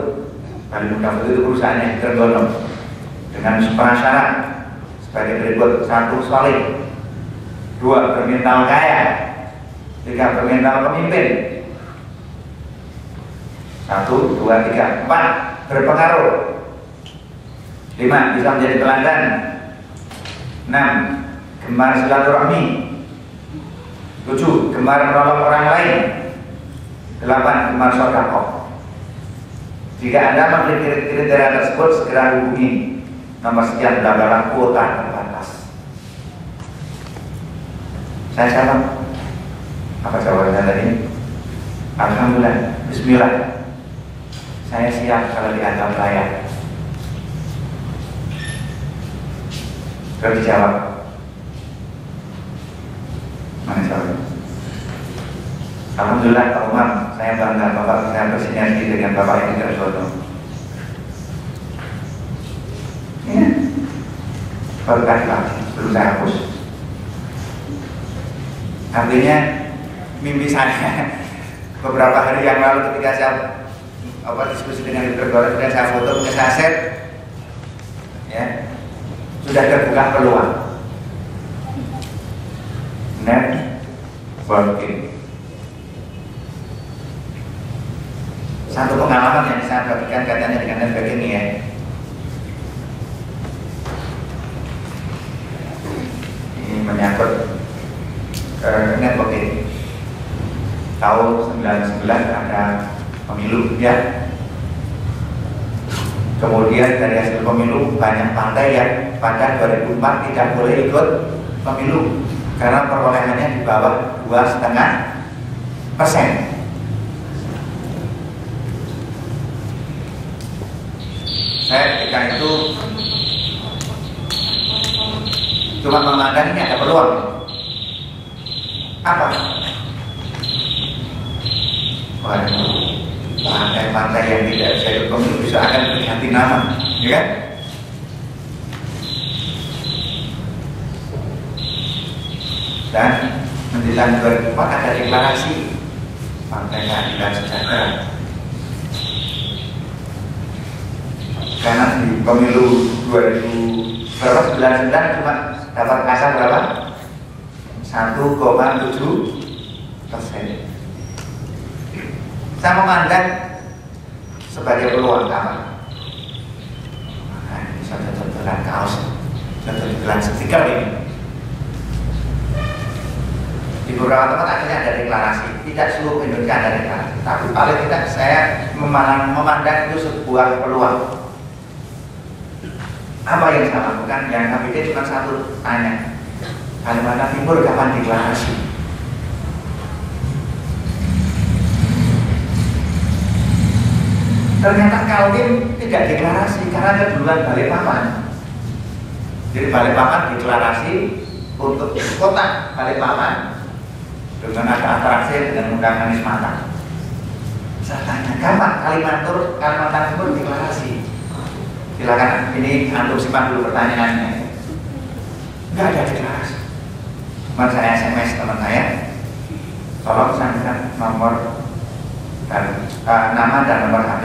Bali Muda Food itu perusahaannya tergolong dengan prasyarat sebagai berikut: 1, solid; 2, bermental kaya; 3, bermental pemimpin; 1, 2, 3, 4, berpengaruh; 5, bisa menjadi teladan; 6, gemar silaturahmi; 7, gemar menolong orang lain; 8, gemar sedekah. Jika Anda memiliki kriteria tersebut, segera hubungi nomor sekian, bla kuota terbatas. Saya siapa? Apa jawabannya tadi? Alhamdulillah, bismillah. Saya siap kalau dianggap layak. Terus dijawab. Mana jawabnya? Alhamdulillah Pak Umar, saya bangga Bapak bisa bersinergi dengan Bapak Edi Tersono. Ya, berkah Pak, belum saya hapus. Artinya mimpi saya beberapa hari yang lalu ketika saya diskusi dengan Ibu Tersono dan saya foto, punya saya share, ya, sudah terbuka peluang networking. Satu pengalaman yang saya bagikan katanya dengan networking ini ya. Ini menyangkut networking. Tahun 99 ada pemilu ya. Kemudian dari hasil pemilu banyak partai yang pada 2004 tidak boleh ikut pemilu karena perolehannya di bawah 2,5%. Saya ketika itu cuma memandang ini ada peluang. Apa? Partai-partai yang tidak bisa ikut pemilu bisa akan berganti nama, ya kan? Dan menjelang 2004 ada deklarasi Partai Keadilan Sejahtera. Karena di pemilu 2099 cuma dapat kasa berapa? 1,7%. Saya memandang sebagai peluang apa? Nah, ini cocok-cocokan kaos, cocok-cocokan stiker ini. Ibu beberapa tempat akhirnya ada deklarasi. Tidak seluruh Indonesia ada deklarasi, tapi paling tidak saya memandang itu sebuah peluang. Apa yang saya lakukan? Yang HPD cuma satu, tanya, Kalimantan Timur kapan deklarasi? Ternyata Kaltim tidak deklarasi karena keduluan Balikpapan. Jadi Balikpapan deklarasi untuk kota Balikpapan dengan ada atraksi dengan undang Anies Mata. Saya tanya, kapan Kalimantan Timur deklarasi? Silakan, ini antum simpan dulu pertanyaannya. Enggak ada deklarasi. Kemudian saya SMS teman saya, tolong sampaikan nomor dan nama dan nomor HP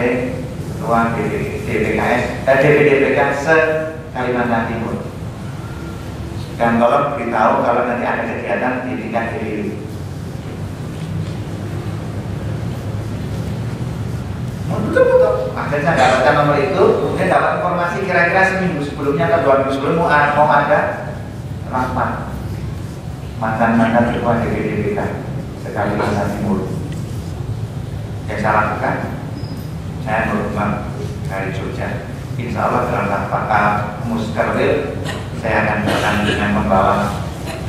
ketua DPDPK se Kalimantan Timur. Dan tolong beritahu kalau nanti ada kegiatan di tingkat DPD. Betul. Akhirnya saya dapatkan nomor itu, kemudian dapat informasi kira-kira seminggu sebelumnya atau 2 minggu sebelum mau ada rapat mantan ketua DPD Kalimantan Timur. Yang saya lakukan, saya berumah dari Jogja. Insya Allah dalam rapat muskerwil saya akan datang dengan membawa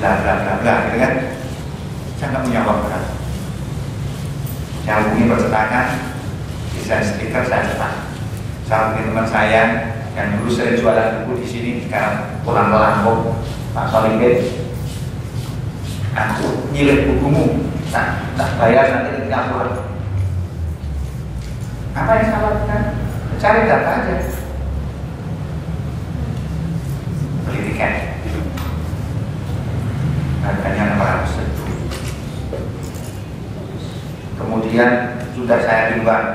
bla bla bla bla, gitu kan? Saya nggak punya uang berat. Saya hubungi percetakan, desain stiker saya cetak. Saya hubungi teman saya yang dulu sering jualan buku di sini, sekarang pulang ke Lampung, Pak Solikin. Aku nyilih bukumu, tak bayar nanti ketika pulang. Apa yang saya lakukan? Cari data aja. Beli tiket. Harganya 600 ribu. Kemudian sudah saya timbang.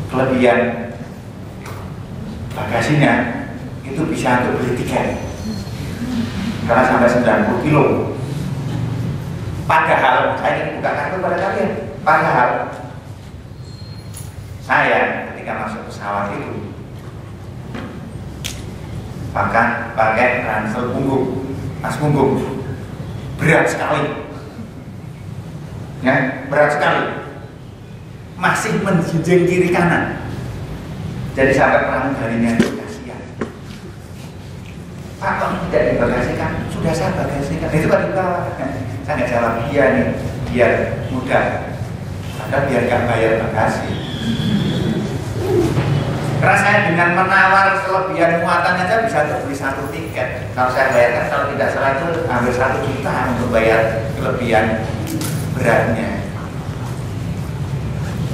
Kelebihan bagasinya itu bisa untuk beli tiket. Karena sampai 90 kilo. Padahal saya ingin buka kartu pada kalian. Padahal saya ketika masuk pesawat itu pakai ransel punggung, tas punggung, berat sekali, ya berat sekali, masih menjunjung kiri kanan. Jadi sampai pramugarinya kasihan. Pak, kok tidak dibagasikan? Sudah saya bagasikan. Itu Pak juga. Saya nggak jawab, iya nih, biar mudah. Padahal biar nggak bayar bagasi. Karena saya dengan menawar kelebihan muatan aja bisa beli 1 tiket. Kalau saya bayarkan, kalau tidak salah itu hampir 1 juta untuk bayar kelebihan beratnya.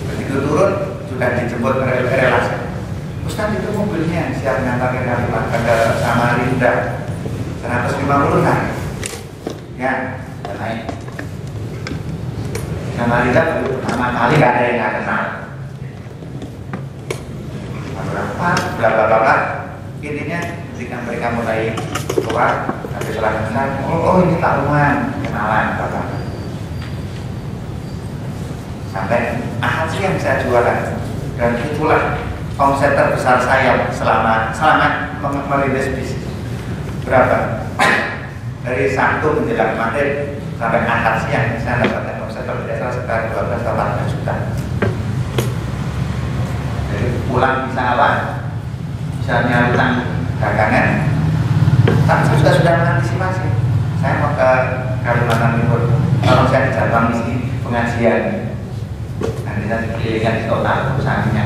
Begitu turun, sudah dijemput relasi. Ustaz, itu mobilnya siap ngantar ke Kalimantan ke Samarinda 150 kan? Ya, dan naik. Samarinda baru pertama kali gak ada yang gak kenal. Berapa, bla bla bla. Intinya ketika mereka mulai keluar, habis sholat besar, oh ini taruhan, kenalan, bapak. Sampai Ahad siang saya jualan, dan itulah omset terbesar saya selama merintis bisnis. Berapa? Dari Sabtu menjelang Maghrib sampai Ahad siang saya dapatkan omset terbesar sekitar 12-14 juta. Jadi pulang bisa apa? Bisa nyari dagangan. Tapi saya sudah mengantisipasi. Saya mau ke Kalimantan Timur. Kalau saya di Jabang isi pengajian, nanti saya dikelilingkan di total perusahaannya.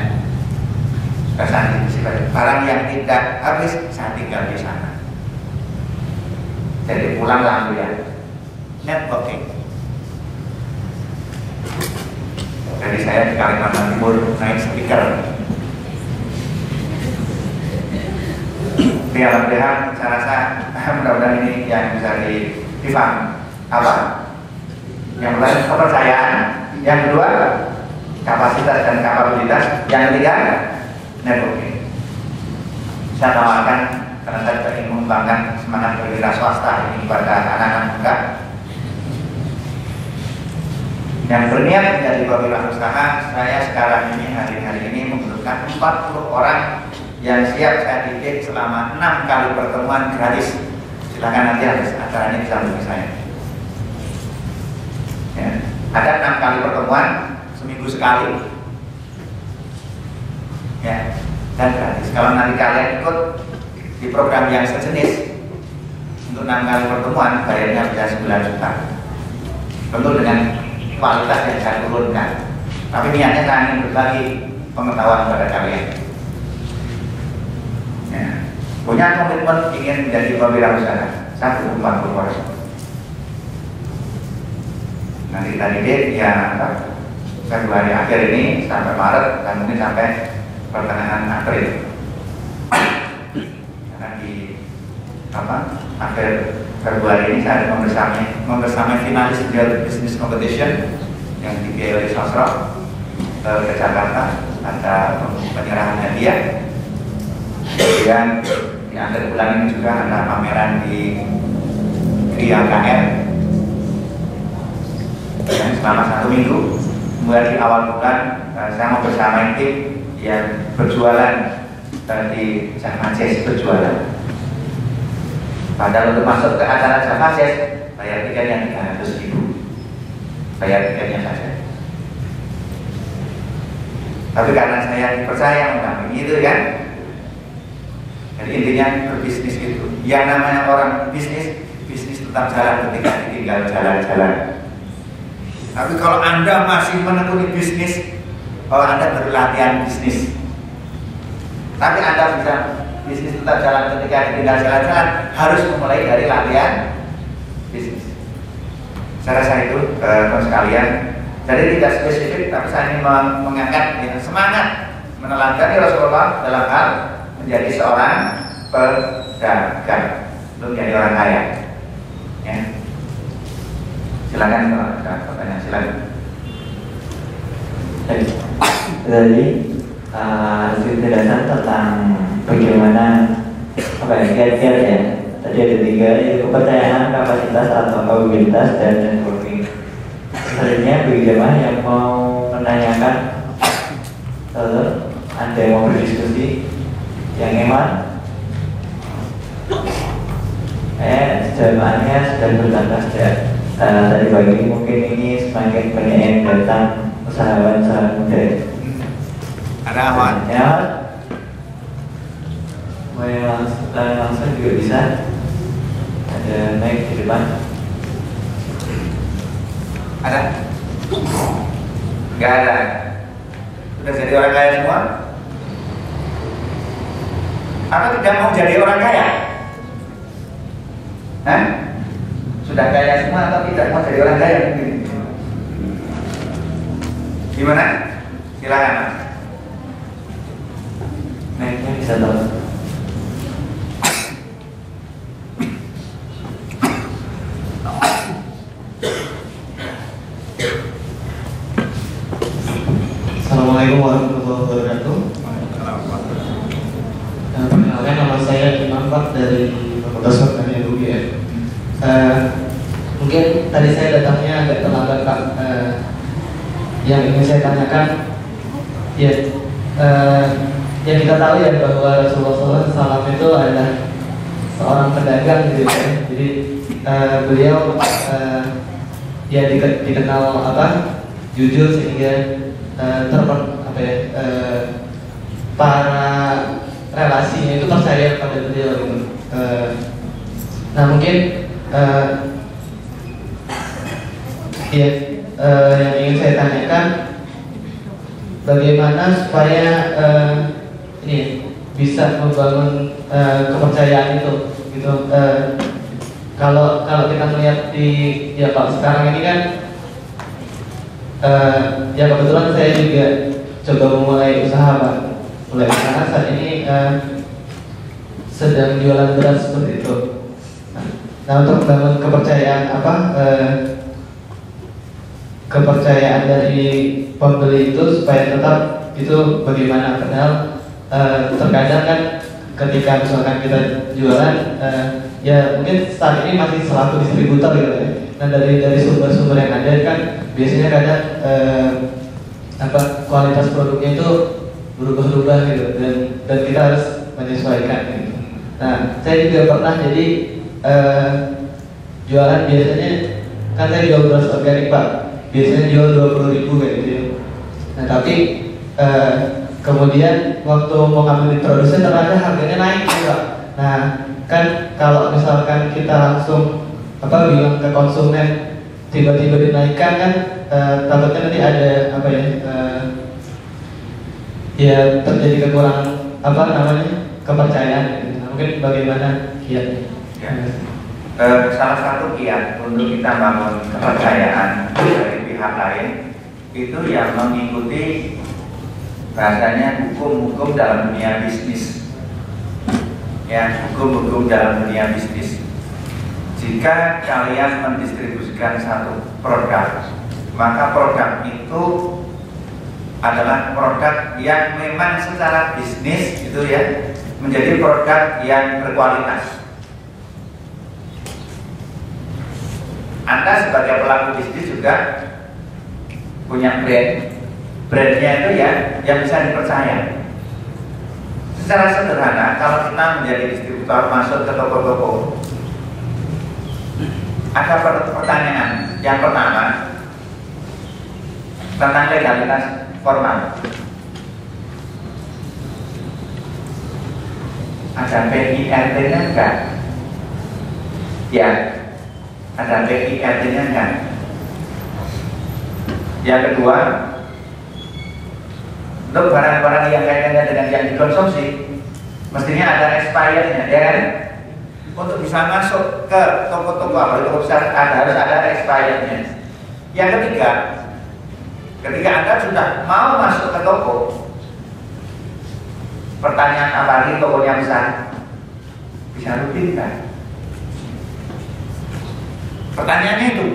Barang yang tidak habis saya tinggal di sana. Jadi pulang lalu ya networking. Jadi saya di Kalimantan Timur naik speaker. Alhamdulillah saya rasa mudah-mudahan ini yang bisa difahami. Apa? Yang pertama kepercayaan, yang kedua kapasitas dan kapabilitas, yang ketiga networking. Saya tawarkan karena saya juga ingin mengembangkan semangat berwira swasta ini pada anak-anak muda yang berniat menjadi pegawai usaha. Saya sekarang ini hari-hari ini membutuhkan 40 orang yang siap saya didik selama 6 kali pertemuan gratis. Silahkan nanti habis acaranya bisa hubungi saya. Ya. Ada 6 kali pertemuan, seminggu sekali. Ya, dan gratis. Kalau nanti kalian ikut di program yang sejenis untuk 6 kali pertemuan, bayarnya bisa 9 juta. Tentu dengan kualitas yang saya turunkan. Tapi niatnya saya ingin berbagi pengetahuan kepada kalian. Ya. Punya komitmen ingin menjadi pewirausaha 140 orang. Nanti tadi ya Februari akhir ini sampai Maret dan mungkin sampai pertengahan April. Karena di akhir Februari ini saya membersamai finalis Real Business Competition yang dibiayai oleh Sosro ke Jakarta, ada penyerahan hadiah. Kemudian di akhir bulan ini juga ada pameran di IAKR dan selama 1 minggu. Kemudian di awal bulan saya mau bersama tim yang berjualan di Java Jazz berjualan. Padahal untuk masuk ke acara Java Jazz bayar tiketnya 300.000, bayar tiketnya saja. Tapi karena saya dipercaya mendampingi itu kan, jadi intinya berbisnis itu. Yang namanya orang bisnis tetap jalan ketika ditinggal jalan-jalan. Tapi kalau Anda masih menekuni bisnis, kalau Anda berlatihan bisnis, tapi Anda bisa bisnis tetap jalan ketika ditinggal jalan-jalan, harus memulai dari latihan bisnis. Saya rasa itu teman sekalian. Jadi tidak spesifik, tapi saya ingin mengangkat semangat meneladani Rasulullah dalam hal menjadi seorang pedagang, belum menjadi orang kaya. Ya. Silakan kalau ada pertanyaan, silakan. Tadi penjelasan tentang bagaimana kiat-kiat ya. Tadi ada 3, yaitu kepercayaan, kapasitas atau kapabilitas, dan networking. Selanjutnya bagi jemaah yang mau menanyakan, ada yang mau berdiskusi, yang hemat, jemaahnya sudah bertambah sejak tadi pagi. Mungkin ini semakin banyak yang datang usahawan muda. Ada awan? Ya, mau langsung juga bisa. Ada mic di depan. Ada? Gak ada. Sudah jadi orang kaya semua? Atau tidak mau jadi orang kaya? Hah? Sudah kaya semua atau tidak mau jadi orang kaya? Gimana? Silakan. Mic-nya bisa tahu. Assalamualaikum warahmatullahi wabarakatuh. Perkenalkan, nama saya Imam Pak dari Fakultas Pertanian UGM. Mungkin tadi saya datangnya agak terlambat Pak. Yang ingin saya tanyakan, ya, yang kita tahu ya bahwa Rasulullah SAW itu adalah seorang pedagang gitu ya. Jadi beliau ya dikenal jujur sehingga para relasinya itu percaya pada beliau gitu. Nah mungkin yang ingin saya tanyakan, bagaimana supaya ini bisa membangun kepercayaan itu gitu. Kalau kita melihat di kalau sekarang ini kan ya kebetulan saya juga coba memulai usaha Pak. Mulai usaha saat ini sedang jualan beras seperti itu. Nah untuk membangun kepercayaan kepercayaan dari pembeli itu supaya tetap itu bagaimana, padahal terkadang kan ketika misalkan kita jualan ya mungkin saat ini masih selaku distributor gitu ya. Nah dari sumber-sumber yang ada kan biasanya kadang kualitas produknya itu berubah-ubah gitu, dan kita harus menyesuaikan gitu. Nah saya juga pernah jadi jualan biasanya kan saya jual beras organik Pak, biasanya jual 20.000 kayak gitu ya. Nah tapi kemudian waktu mau ngambil di produsen ternyata harganya naik gitu Pak. Nah kan kalau misalkan kita langsung bilang ke konsumen tiba-tiba dinaikkan kan takutnya nanti ada ya terjadi kekurangan kepercayaan gitu. Nah, mungkin bagaimana kiatnya? Ya. Salah satu kiat untuk kita bangun kepercayaan dari pihak lain itu yang mengikuti bahasanya hukum-hukum dalam dunia bisnis. Ya, hukum-hukum dalam dunia bisnis. Jika kalian mendistribusikan satu produk, maka produk itu adalah produk yang memang secara bisnis itu ya menjadi produk yang berkualitas. Anda sebagai pelaku bisnis juga punya brandnya itu ya yang bisa dipercaya. Secara sederhana, kalau kita menjadi distributor masuk ke toko-toko, ada pertanyaan. Yang pertama tentang legalitas formal. Ada PIRT-nya enggak? Ya, ada PIRT-nya enggak? Yang kedua, untuk barang-barang yang kaitannya dengan yang dikonsumsi, mestinya ada expirednya, ya kan? Untuk bisa masuk ke toko-toko toko besar harus ada expirednya. Yang ketiga, ketika Anda sudah mau masuk ke toko, pertanyaan apalagi tokonya besar, bisa rutin kan? Pertanyaannya itu,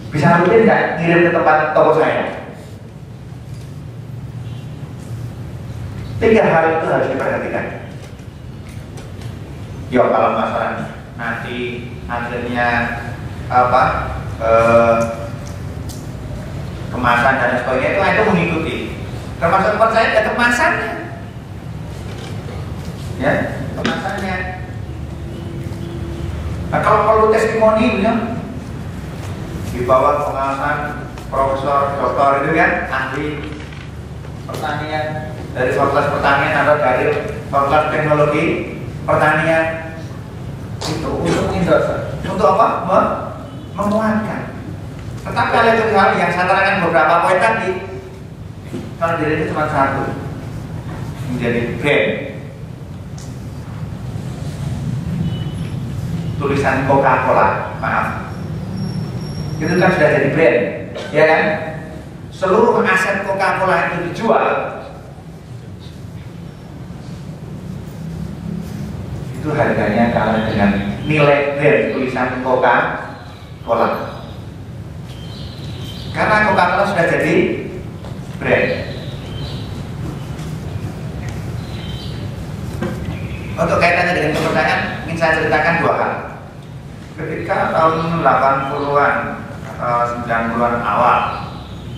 bisa rutin nggak ngirim ke tempat toko saya? 3 hal itu harus diperhatikan. Ya kalau masalah nanti akhirnya kemasan dan sebagainya itu mengikuti. Termasuk percaya ke kemasannya, ya kemasannya. Nah, kalau perlu testimoni, ya, di bawah pengawasan profesor, doktor itu kan ahli pertanian dari Fakultas Pertanian atau dari Fakultas Teknologi Pertanian itu untuk apa? Menguatkan. Tetapi ada hal yang saya terangkan beberapa poin tadi. Kalau diri itu cuma satu, menjadi brand. Tulisan Coca-Cola, maaf, itu kan sudah jadi brand, ya kan? Seluruh aset Coca-Cola itu dijual, itu harganya kalah dengan nilai brand tulisan Coca-Cola. Karena Coca-Cola sudah jadi brand. Untuk kaitannya dengan kepercayaan, ingin saya ceritakan 2 hal. Ketika tahun 80-an, 90-an awal,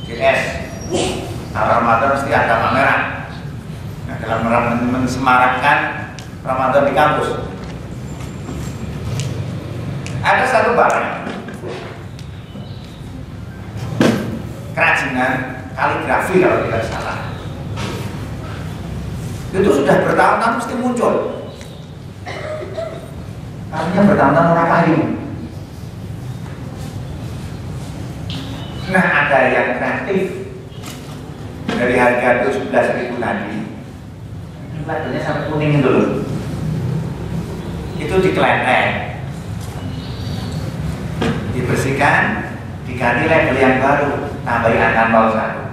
GS, Ramadan mesti ada pameran. Nah, dalam mensemarakkan Ramadan di kampus, ada satu barang kerajinan kaligrafi kalau tidak salah. Itu sudah bertahun-tahun mesti muncul. Artinya bertahun-tahun orang payu. Nah, ada yang kreatif dari harga 17.000 tadi, labelnya sampai kuning dulu. Itu dikeletek, dibersihkan, diganti label yang baru, tambahin angka 01.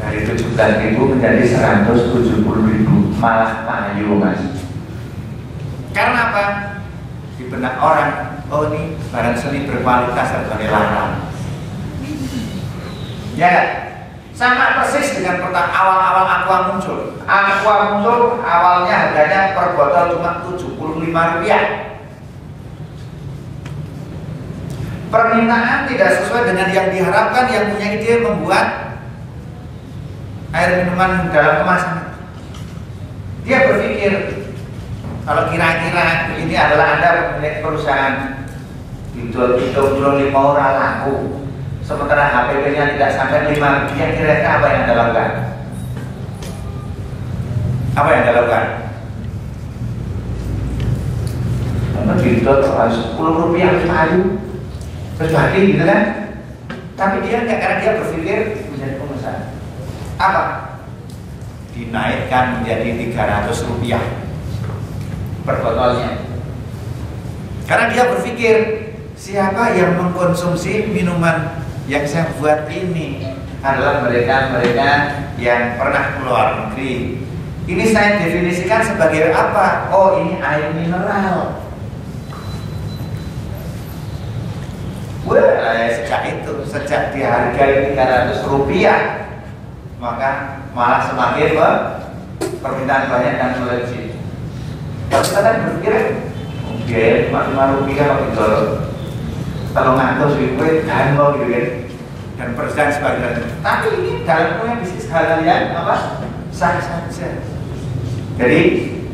Dari 17.000 menjadi 170.000, malah payu mas. Karena apa? Di benak orang, oh ini barang seni berkualitas harganya larang. Ya kan? Sama persis dengan awal-awal Aqua muncul. Aqua muncul awalnya harganya per botol cuma Rp75. Permintaan tidak sesuai dengan yang diharapkan, yang punya ide membuat air minuman dalam kemasan. Dia berpikir, Kalau kira-kira ini adalah Anda pemilik perusahaan, hitung lima orang laku, sementara HPP-nya tidak sampai 5 rupiah, kira-kira apa yang Anda lakukan? Apa yang Anda lakukan? Karena hitung 10 rupiah kayu, terus bagi gitu kan? Tapi dia enggak, karena dia berpikir menjadi pengusaha. Apa? Dinaikkan menjadi 300 rupiah per botolnya. Karena dia berpikir, siapa yang mengkonsumsi minuman yang saya buat ini adalah mereka-mereka yang pernah keluar negeri. Ini saya definisikan sebagai apa? Oh, ini air mineral. Wah, sejak dihargai 300 rupiah, maka malah semakin permintaan banyak dan melejit. Kalau kita kan berpikir, oke, cuma 5 rupiah kok gitu. Kalau ngantuk sih gue dan gitu kan, dan persen sebagainya. Tapi ini dalam punya bisnis halal yang apa? Sah saja. Jadi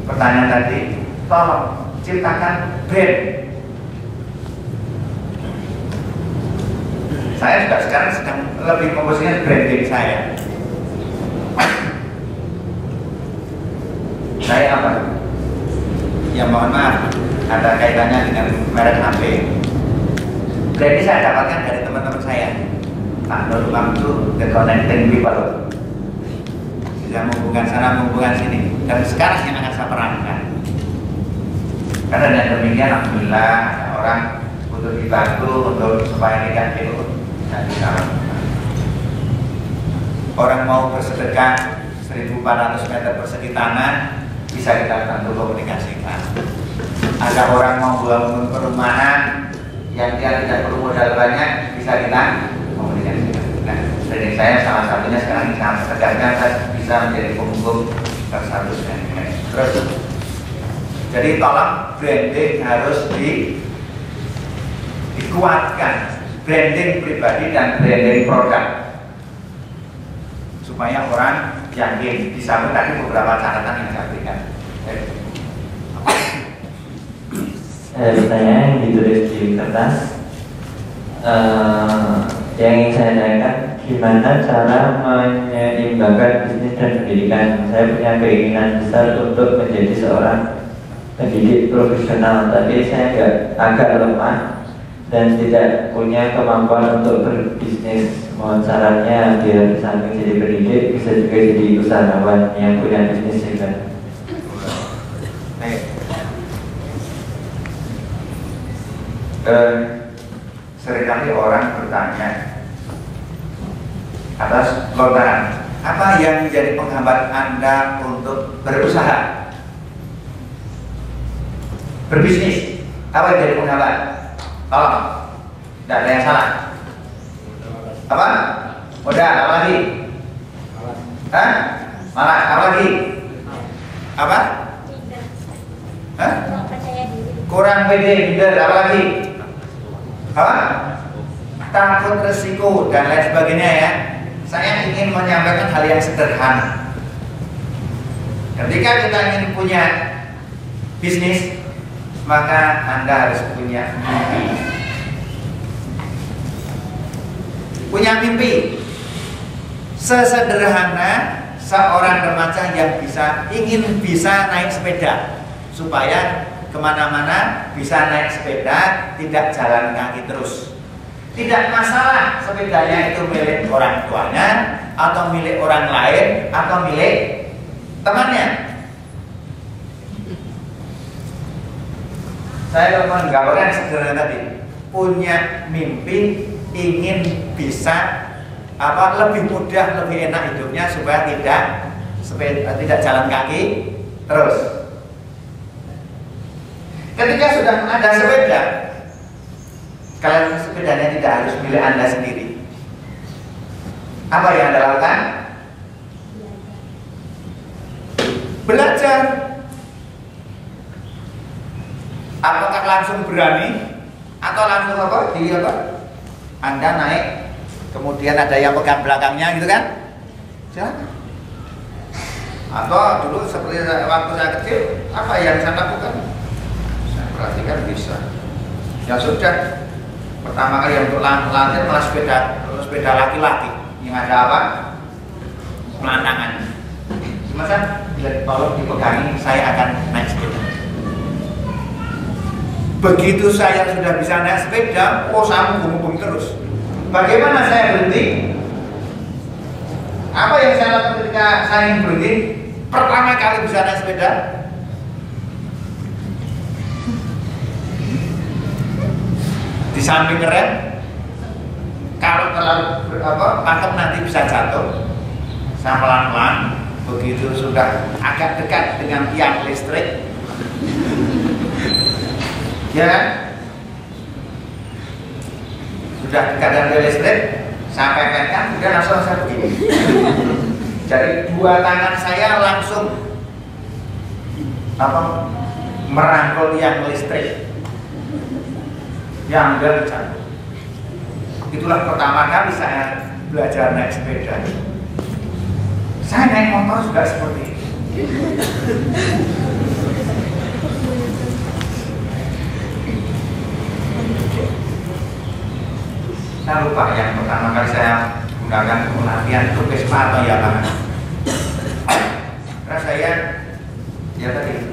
pertanyaan tadi, tolong ciptakan brand. Saya juga sekarang sedang lebih memposisikan branding saya. Saya apa? Ya mohon maaf, ada kaitannya dengan merek HP. Brand ini saya dapatkan dari teman-teman saya. Pak Nur Mamdu, the connecting people. Bisa menghubungkan sana, menghubungkan sini. Dan sekarang yang akan saya perankan. Karena dengan demikian, alhamdulillah ada orang untuk dibantu untuk supaya tidak ikut. Orang mau bersedekah 1.400 meter persegi tanah, bisa kita bantu komunikasikan. Ada orang mau bangun perumahan yang dia tidak perlu modal banyak, bisa kita komunikasikan. Nah, dari saya salah satunya sekarang sangat tegasnya saya bisa menjadi penghubung bersatu dengan terus. Jadi tolong branding harus dikuatkan, branding pribadi dan branding produk, supaya orang yakin. Di samping tadi beberapa catatan yang saya berikan. Pertanyaan yang ditulis di kertas, yang ingin saya tanyakan, gimana cara menyeimbangkan bisnis dan pendidikan? Saya punya keinginan besar untuk menjadi seorang pendidik profesional, tapi saya agak lemah dan tidak punya kemampuan untuk berbisnis. Mohon sarannya biar samping jadi pendidik bisa juga jadi usahawan yang punya bisnis juga. Seringkali orang bertanya atas lontaran, apa yang menjadi penghambat Anda untuk berusaha, berbisnis? Apa yang jadi penghambat? Tolong, tidak ada yang salah. Apa? Modal, apa lagi? Hah? Malah, apa lagi? Apa? Hah? Kurang pede, minder, apa lagi? Apa? Takut resiko dan lain sebagainya ya. Saya ingin menyampaikan hal yang sederhana. Ketika kita ingin punya bisnis, maka Anda harus punya mimpi. Punya mimpi. Sesederhana seorang remaja yang ingin bisa naik sepeda, supaya kemana-mana bisa naik sepeda, tidak jalan kaki terus. Tidak masalah sepedanya itu milik orang tuanya, atau milik orang lain, atau milik temannya. Saya menggambarkan sederhana tadi, punya mimpi, ingin bisa lebih mudah, lebih enak hidupnya supaya tidak jalan kaki terus. Ketika sudah ada sepeda, kalian sepedanya tidak harus milik Anda sendiri. Apa yang Anda lakukan? Belajar. Apakah langsung berani atau langsung Anda naik, kemudian ada yang pegang belakangnya gitu kan? Silakan. Atau dulu seperti waktu saya kecil, apa yang saya lakukan? Saya perhatikan bisa. Ya sudah, pertama kali untuk latihan malah sepeda laki-laki yang ada apa? Pelantangan. Cuma saya tolong dipegangi, saya akan naik sepeda. Begitu saya sudah bisa naik sepeda, saya menghubung terus. Bagaimana saya berhenti? Apa yang saya lakukan ketika saya ingin berhenti? Pertama kali bisa naik sepeda, di samping rem. Kalau terlalu pakem nanti bisa jatuh. Saya pelan-pelan. Begitu sudah agak dekat dengan tiang listrik, ya kan? Sudah dekat dengan tiang listrik, saya pepetkan, kemudian langsung saya begini. Jadi dua tangan saya langsung merangkul tiang listrik yang kencang. Itulah pertama kali saya belajar naik sepeda. Saya naik motor juga seperti ini. Saya lupa yang pertama kali saya gunakan latihan itu Vespa atau Yamaha. Karena saya, ya tadi,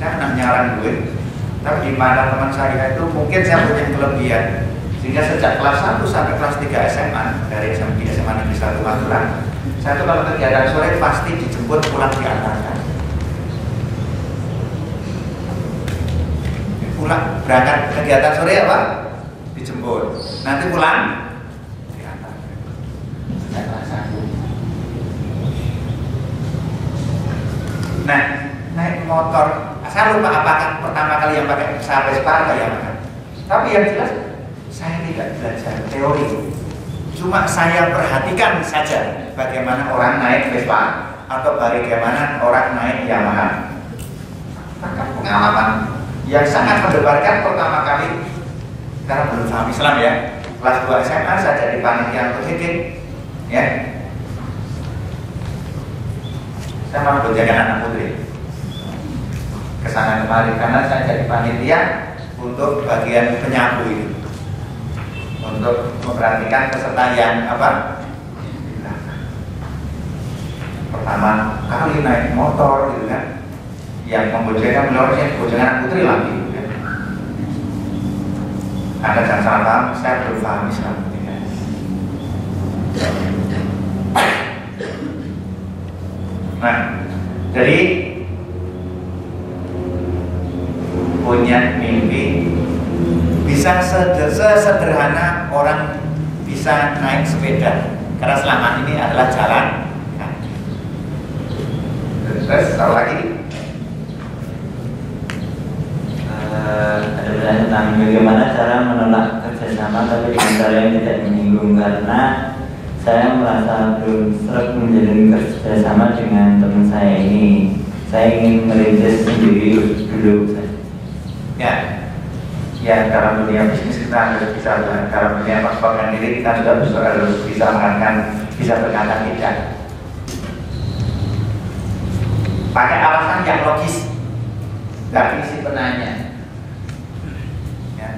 saya pernah nyarang duit, tapi di mana teman saya itu mungkin saya punya kelebihan, sehingga sejak kelas 1 sampai kelas 3 SMA, dari SMA Negeri 1 Magelang, saya tuh kalau kegiatan sore pasti dijemput pulang diantarkan. Pulang berangkat kegiatan sore apa? Dijemput. Nanti pulang diantarkan. Saya kelas 1. Nah, naik motor, saya lupa apakah pertama kali yang pakai Vespa atau yang mana. Tapi yang jelas saya tidak belajar teori. Cuma saya perhatikan saja bagaimana orang naik Vespa atau bagaimana orang naik Yamaha. Maka pengalaman yang sangat mendebarkan pertama kali, karena belum paham Islam ya, kelas 2 SMA saya jadi panitia untuk hiking, ya. Saya mau bojakan anak putri kesana kemari karena saya jadi panitia untuk bagian penyapu itu, untuk memperhatikan peserta yang apa? Pertama kali naik motor gitu kan, yang membojakan melorosnya bojakan anak putri lagi gitu kan. Anda jangan salah paham, saya belum paham Islam gitu kan. Nah, jadi punya mimpi bisa sesederhana orang bisa naik sepeda, karena selama ini adalah jalan kaki. Terus satu lagi ada pertanyaan tentang bagaimana cara menolak kerjasama tapi dengan cara yang tidak menyinggung, karena saya merasa belum seret menjalin kerjasama dengan teman saya ini. Saya ingin merintis sendiri dulu. Ya, dalam dunia bisnis kita harus bisa, dalam dunia mengembangkan diri kita juga harus bisa mengatakan, bisa berkata tidak. Pakai alasan yang logis dari si penanya. Ya.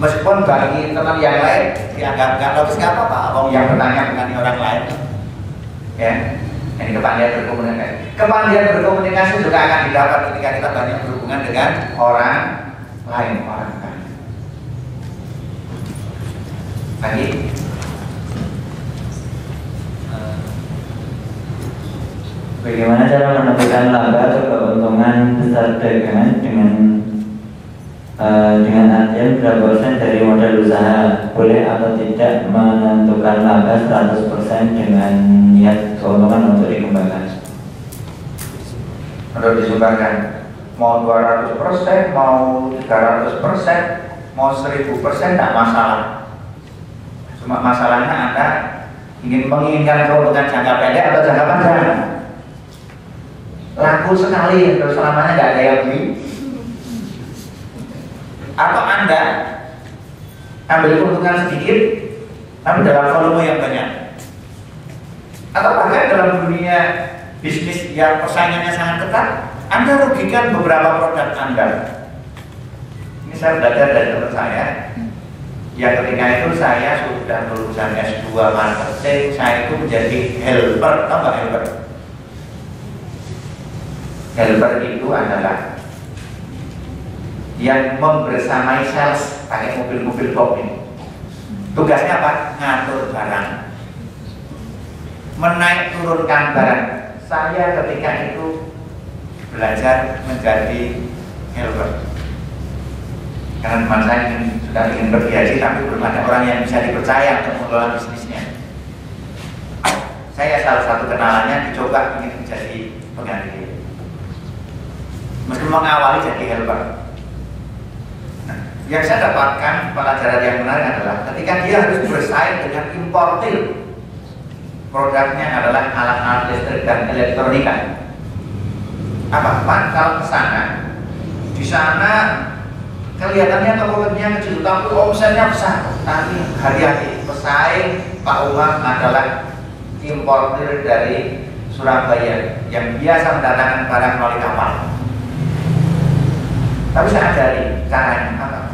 Meskipun bagi teman yang lain dianggap nggak logis, nggak apa-apa. Orang yang bertanya bukan orang lain. Ya, ini kepandaian berkomunikasi. Kepandaian berkomunikasi juga akan didapat ketika kita banyak berhubungan dengan orang lain, orang lain. Lagi, bagaimana cara menentukan laba atau keuntungan besar dagangan dengan artian berapa persen dari modal usaha, boleh atau tidak menentukan laba 100% dengan niat keuntungan untuk dikembangkan? Untuk disumbangkan, mau 200%, mau 300%, mau 1000% tidak masalah. Cuma masalahnya Anda menginginkan keuntungan jangka pendek atau jangka panjang. Laku sekali terus selamanya nggak ada yang beli. Atau Anda ambil keuntungan sedikit tapi dalam volume yang banyak. Atau bahkan dalam dunia bisnis yang persaingannya sangat ketat, Anda rugikan beberapa produk Anda. Ini saya belajar dari teman saya. Ya ketika itu saya sudah lulusan S2 marketing, saya itu menjadi helper, tahu nggak helper? Helper itu adalah yang membersamai sales pakai mobil-mobil box ini. Tugasnya apa? Ngatur barang, menaik turunkan barang. Saya ketika itu belajar menjadi helper. Karena teman saya sudah ingin pergi haji, tapi belum ada orang yang bisa dipercaya untuk mengelola bisnisnya. Saya salah satu kenalannya dicoba ingin menjadi pengganti. Meski mengawali jadi helper. Nah, yang saya dapatkan pelajaran yang menarik adalah ketika dia harus bersaing dengan importir, produknya adalah alat-alat listrik dan elektronika. Apa? Kalau ke sana, di sana kelihatannya tokonya kecil, tapi omsetnya besar. Tapi hati-hati, pesaing Pak Umar adalah importir dari Surabaya yang biasa mendatangkan barang melalui kapal. Tapi saya ajari caranya apa?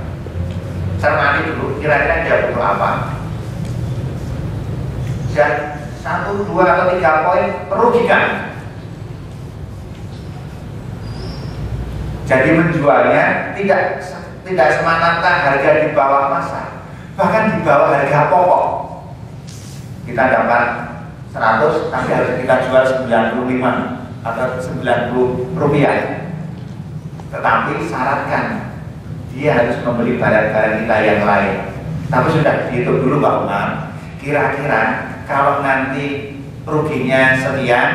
Cermati dulu, kira-kira dia butuh apa. Dan 1, 2, atau 3 poin merugikan. Jadi menjualnya tidak semata-mata harga di bawah pasar, bahkan di bawah harga pokok. Kita dapat 100, tapi harus kita jual 95 atau 90 rupiah. Tetapi syaratkan dia harus membeli barang-barang kita yang lain. Tapi sudah dihitung dulu Pak Umar, kira-kira kalau nanti ruginya sekian,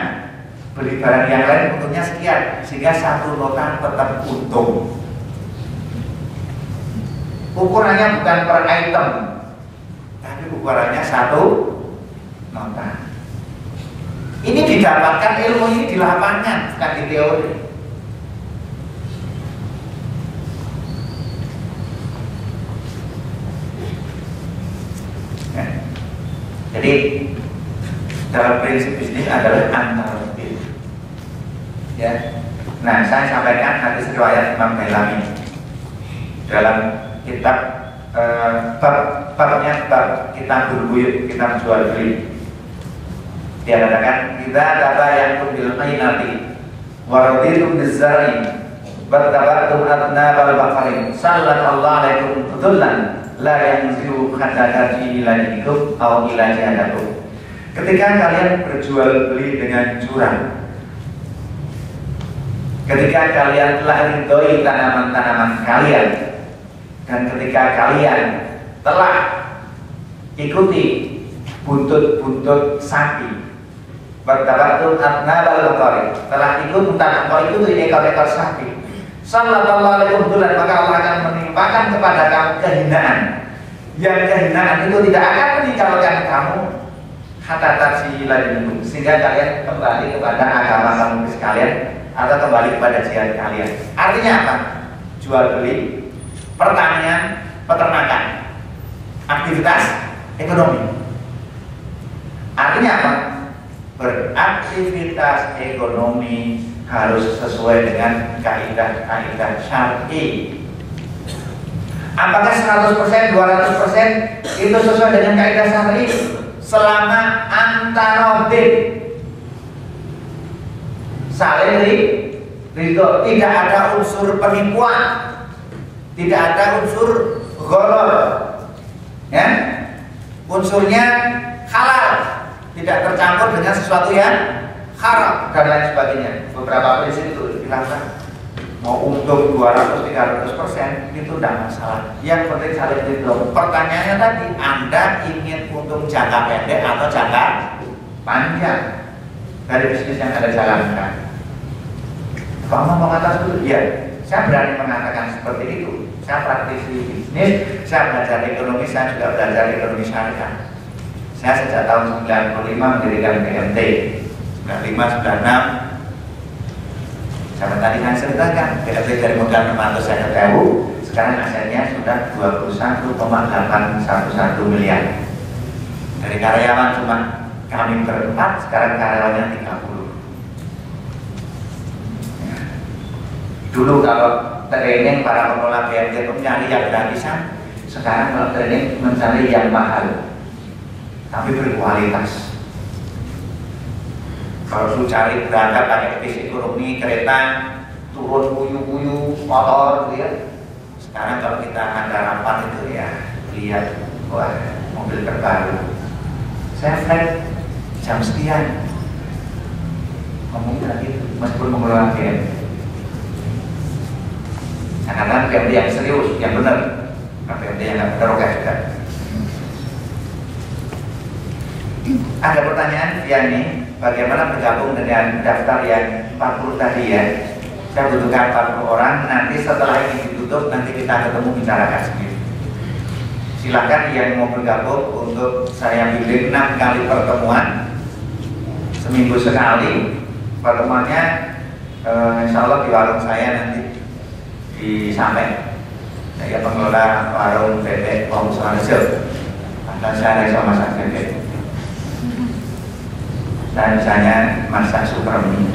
beli barang yang lain untungnya sekian, sehingga satu nota tetap untung. Ukurannya bukan per item, tapi ukurannya satu nota. Ini didapatkan ilmu ini di lapangan, bukan di teori. Ya. Jadi dalam prinsip bisnis adalah antara lebih. Ya. Nah, saya sampaikan hadis riwayat Imam Bailami dalam kitab babnya bab kitab berbuyut, kitab jual beli. Dia katakan kita ada yang bil qainati wa raditum bizari battabatum adna bal baqarin sallallahu alaikum dhullan la yanziu hatta tarji ila dinikum aw ila jihadakum. Ketika kalian berjual beli dengan curang, ketika kalian telah ridhoi tanaman-tanaman kalian, dan ketika kalian telah ikuti buntut-buntut sapi, bertabatum adnabal baqari, telah ikut ikuti ekor-ekor sapi, sallallahu alaihi wasallam, maka Allah akan menimpakan kepada kamu kehinaan. Yang kehinaan itu tidak akan meninggalkan kamu hatta tarji ila dinikum, sehingga kalian kembali kepada agama kamu sekalian atau kembali kepada jihad kalian. Artinya apa? Jual beli, pertanian, peternakan, aktivitas ekonomi. Artinya apa? Beraktivitas ekonomi harus sesuai dengan kaidah-kaidah syar'i. Apakah 100%, 200% itu sesuai dengan kaidah syar'i? Selama antarodin, saling ridho, tidak ada unsur penipuan, tidak ada unsur gholor, ya, unsurnya halal, tidak tercampur dengan sesuatu yang haram dan lain sebagainya. Beberapa prinsip itu dilakukan. Mau untung 200-300% itu tidak masalah. Yang penting saling ridho. Pertanyaannya tadi, Anda ingin untung jangka pendek atau jangka panjang dari bisnis yang Anda jalankan? Kamu mengatakan itu, ya, saya berani mengatakan seperti itu. Saya praktisi bisnis, saya belajar ekonomi, saya juga belajar ekonomi syariah. Saya sejak tahun 95 mendirikan BMT, 95, 96. Sama tadi saya ceritakan, BMT dari modal 600.000, sekarang asetnya sudah 21,811 miliar. Dari karyawan cuma kami berempat, sekarang karyawannya 30. Dulu kalau training para pengelola BNT itu mencari yang gratisan, sekarang kalau training mencari yang mahal tapi berkualitas. Kalau lu cari berangkat pakai bis ekonomi, kereta, turun kuyu-kuyu, motor gitu ya. Sekarang kalau kita ada rapat itu ya, lihat, wah mobil terbaru, saya flat jam sekian, ngomongnya gitu, meskipun mengelola BNT. Karena BNT yang serius, yang benar, BNT yang nggak benar, oke juga. Ada pertanyaan via ini, bagaimana bergabung dengan daftar yang 40 tadi ya? Saya butuhkan 40 orang, nanti setelah ini ditutup, nanti kita ketemu bicarakan sendiri. Silakan yang mau bergabung untuk saya bikin 6 kali pertemuan, seminggu sekali. Pertemuannya insya Allah di warung saya nanti di Sampai. Saya pengelola warung bebek Om Suharjo. Dan saya bisa masak bebek. Saya bisanya masak supermi.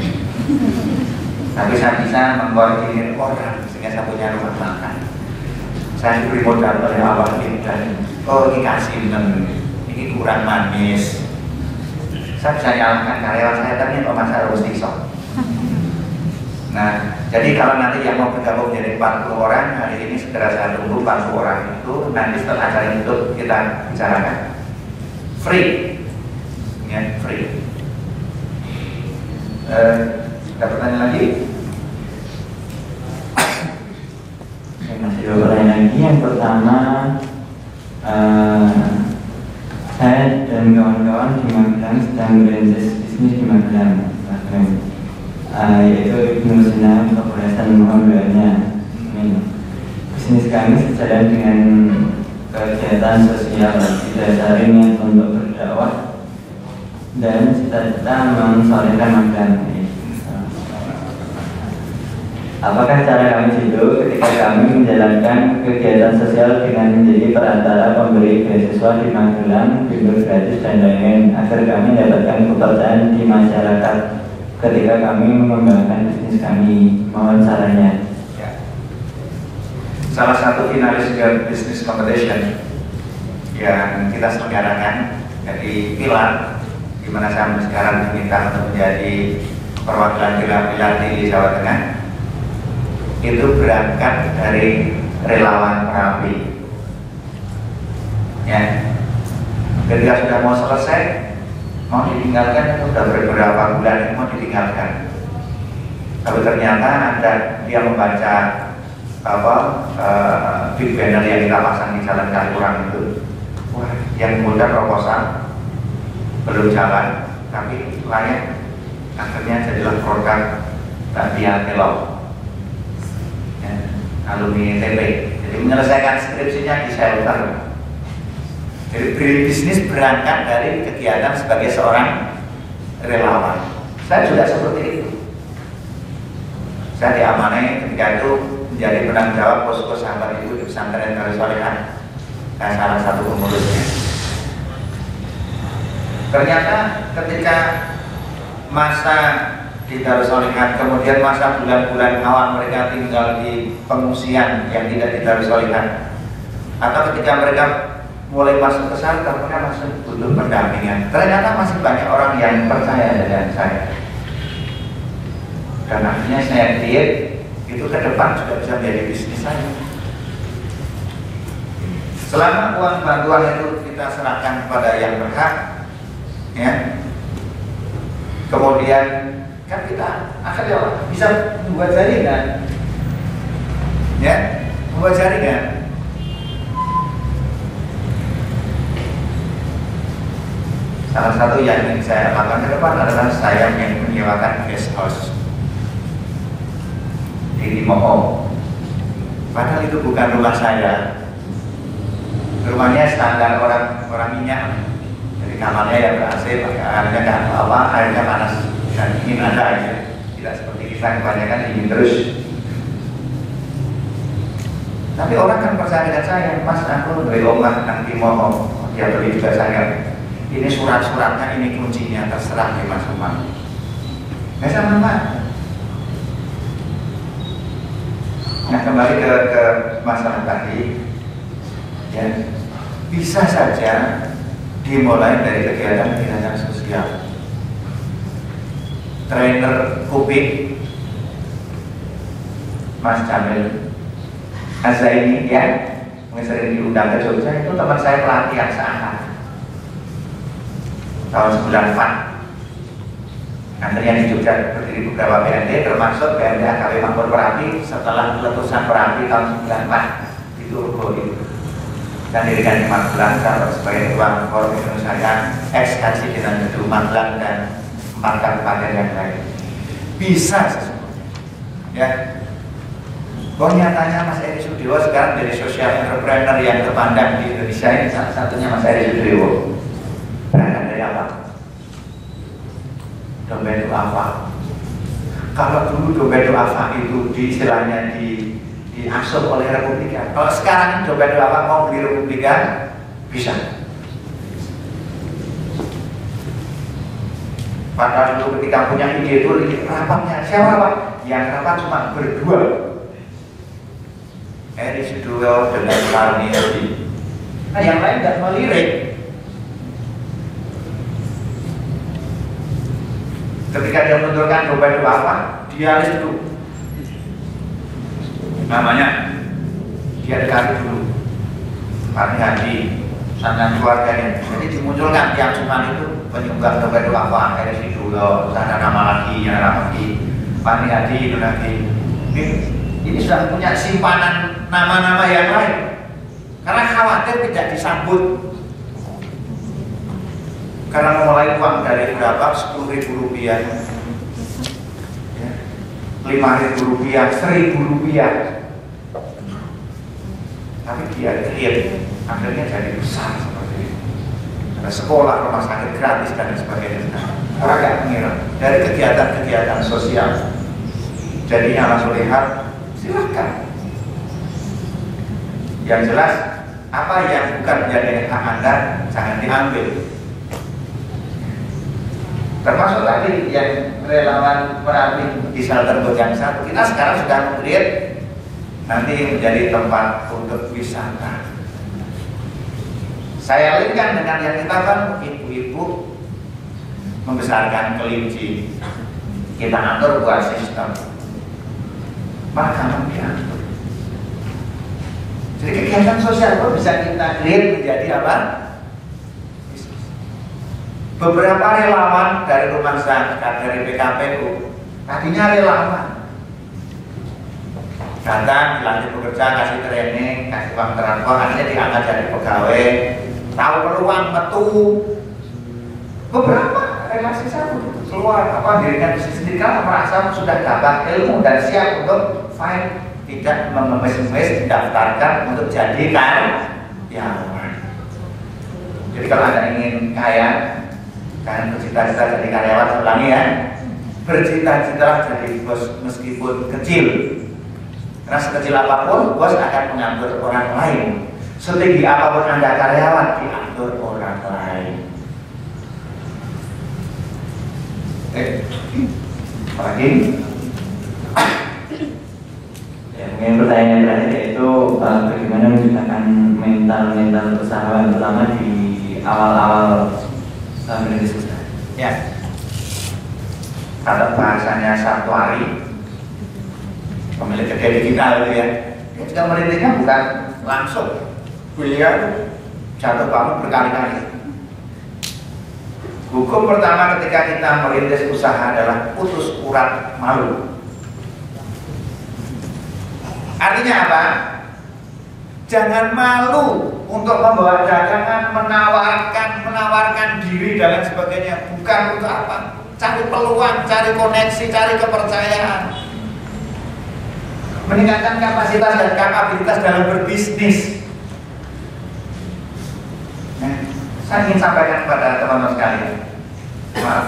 Tapi saya bisa mengkoordinir orang sehingga saya punya rumah makan. Saya diberi modal oleh Allah ini dan oh ini kasih ini kurang manis. Saya bisa nyalakan karyawan saya tapi Pak Mas harus iso. Nah, jadi kalau nanti yang mau bergabung jadi 40 orang, hari ini segera saya tunggu 40 orang itu, nanti setelah acara itu kita bicarakan. Free, ya free. Ada pertanyaan lagi? Masih dua pertanyaan lagi. Yang pertama, saya dan kawan-kawan di Magelang sedang merintis bisnis di Magelang. Yaitu Ibnu Sina Corporation, mohon doanya. Bisnis kami sejalan dengan kegiatan sosial didasari niat untuk berdakwah dan cita-cita mensolehkan Magelang. Apakah cara kami itu ketika kami menjalankan kegiatan sosial dengan menjadi perantara pemberi beasiswa di Magelang, bimbel gratis dan lain-lain agar kami mendapatkan kepercayaan di masyarakat ketika kami mengembangkan bisnis kami, mohon sarannya. Ya. Salah satu finalis Girl Business Competition yang kita selenggarakan jadi pilar, di mana saya sekarang diminta untuk menjadi perwakilan pilar-pilar di Jawa Tengah, itu berangkat dari relawan Merapi. Ya, ketika sudah mau selesai, mau ditinggalkan itu sudah beberapa bulan mau ditinggalkan. Tapi ternyata ada dia membaca big banner yang kita pasang di Jalan Kaliurang itu, wah, yang mudah proposal belum jalan, tapi layak. Akhirnya jadilah produk Badia Kelok, ya, alumni TP. Jadi menyelesaikan skripsinya di shelter. Jadi bisnis berangkat dari kegiatan sebagai seorang relawan. Saya juga seperti itu. Saya diamanai ketika itu menjadi penanggung jawab posko sahabat ibu di pesantren Darus Shalihat. Saya salah satu pengurusnya. Ternyata ketika masa di Darus Shalihat, kemudian masa bulan-bulan awal mereka tinggal di pengungsian yang tidak di Darus Shalihat, atau ketika mereka mulai masuk ke sana, mereka masih butuh pendampingan. Ternyata masih banyak orang yang percaya dengan saya. Dan akhirnya saya create itu ke depan juga bisa menjadi bisnis saya. Selama uang bantuan itu kita serahkan kepada yang berhak, ya. Kemudian kan kita akhirnya bisa membuat jaringan, ya, membuat jaringan. Salah satu yang ingin saya lakukan ke depan adalah saya yang menyewakan guest house di Limoho. Padahal itu bukan rumah saya. Rumahnya standar orang minyak. Jadi kamarnya yang ber-AC, airnya nggak apa-apa, airnya panas dan dingin ada aja. Tidak seperti kita kebanyakan dingin terus. Tapi orang kan percaya dengan saya, Mas, aku beli rumah nang Limoho, dia beli juga saya. Ini surat-suratnya, ini kuncinya, terserah nih Mas Umar. Nggak sama Pak. kembali ke masalah tadi, ya, bisa saja dimulai dari kegiatan-kegiatan sosial. Trainer kuping Mas Jamil Azaini, ya, yang sering diundang ke Jogja, itu teman saya pelatihan seangkatan tahun 94. Antrian di Jogja berdiri beberapa BND, termasuk BND AKW Makmur Perapi setelah letusan Perapi tahun 94 di Turbo itu. Dan dirikan di Magelang sebagai ruang koordinasi saya ekskasi dengan gedung Magelang dan 4 kabupaten yang lain. Bisa sesungguhnya, ya. Nyatanya Mas Eri Sudewo sekarang dari social entrepreneur yang terpandang di Indonesia ini, salah satunya Mas Eri Sudewo. Berangkat dari apa? Dompet duafa. Kalau dulu dompet duafa itu istilahnya diasuh oleh Republika. Kalau sekarang dompet duafa mau beli Republika, bisa. Padahal dulu ketika punya ide itu rapatnya siapa Pak? Yang rapat cuma berdua. Eri Sudewo dengan Karniadi. Nah yang lain nggak melirik. Ketika dia menentukan dompet itu apa, dia list dulu namanya, dia dekati dulu Karniadi, sandan keluarganya. Jadi dimunculkan tiap Jumat itu penyumbang dompet itu apa, Eri Sudewo, sana nama lagi, Karniadi itu lagi. Ini sudah punya simpanan nama-nama yang lain, karena khawatir tidak disambut. Karena mulai uang dari berapa? 10.000 rupiah, ya, 5.000 rupiah, 1.000 rupiah. Tapi dia create, akhirnya jadi besar seperti itu. Ada sekolah, rumah sakit gratis dan sebagainya. Orang nggak mengira dari kegiatan-kegiatan sosial. Jadinya langsung lihat, silakan. Yang jelas, apa yang bukan menjadi hak Anda jangan diambil. Termasuk tadi yang relawan Perapi di shelter Bojang 1, kita sekarang sudah meng-create nanti menjadi tempat untuk wisata. Saya linkkan dengan yang kita kan, ibu-ibu membesarkan kelinci, kita atur buat sistem, maka diatur. Jadi kegiatan sosial itu bisa kita create menjadi apa? Beberapa relawan dari rumah zakat, dari PKPU, tadinya relawan, datang dilantik bekerja, kasih training, kasih uang transport, akhirnya diangkat jadi pegawai, tahu peluang, metu. Beberapa relasi saya keluar dirikan bisnis sendiri karena merasa sudah dapat ilmu dan siap untuk fight, tidak mengemis-ngemis, didaftarkan untuk jadi karyawan. Jadi kalau Anda ingin kaya, kan bercita-cita jadi karyawan, ulangi ya, bercita-cita jadi bos meskipun kecil, karena sekecil apapun bos akan mengatur orang lain. Setinggi apapun Anda karyawan, diatur orang lain. Lagi ya, mungkin pertanyaan terakhir yaitu bagaimana menciptakan mental usahawan, terutama di awal-awal merintis usaha. Ya, kata bahasanya Sartoari, pemilik gede digital itu ya, dia juga merintisnya bukan langsung, beliau jatuh bangun berkali-kali. Hukum pertama ketika kita merintis usaha adalah putus urat malu. Artinya apa? Jangan malu untuk membawa dagangan, menawarkan diri dan lain sebagainya. Bukan untuk apa? Cari peluang, cari koneksi, cari kepercayaan, meningkatkan kapasitas dan kapabilitas dalam berbisnis. Saya ingin sampaikan kepada teman-teman sekalian, maaf,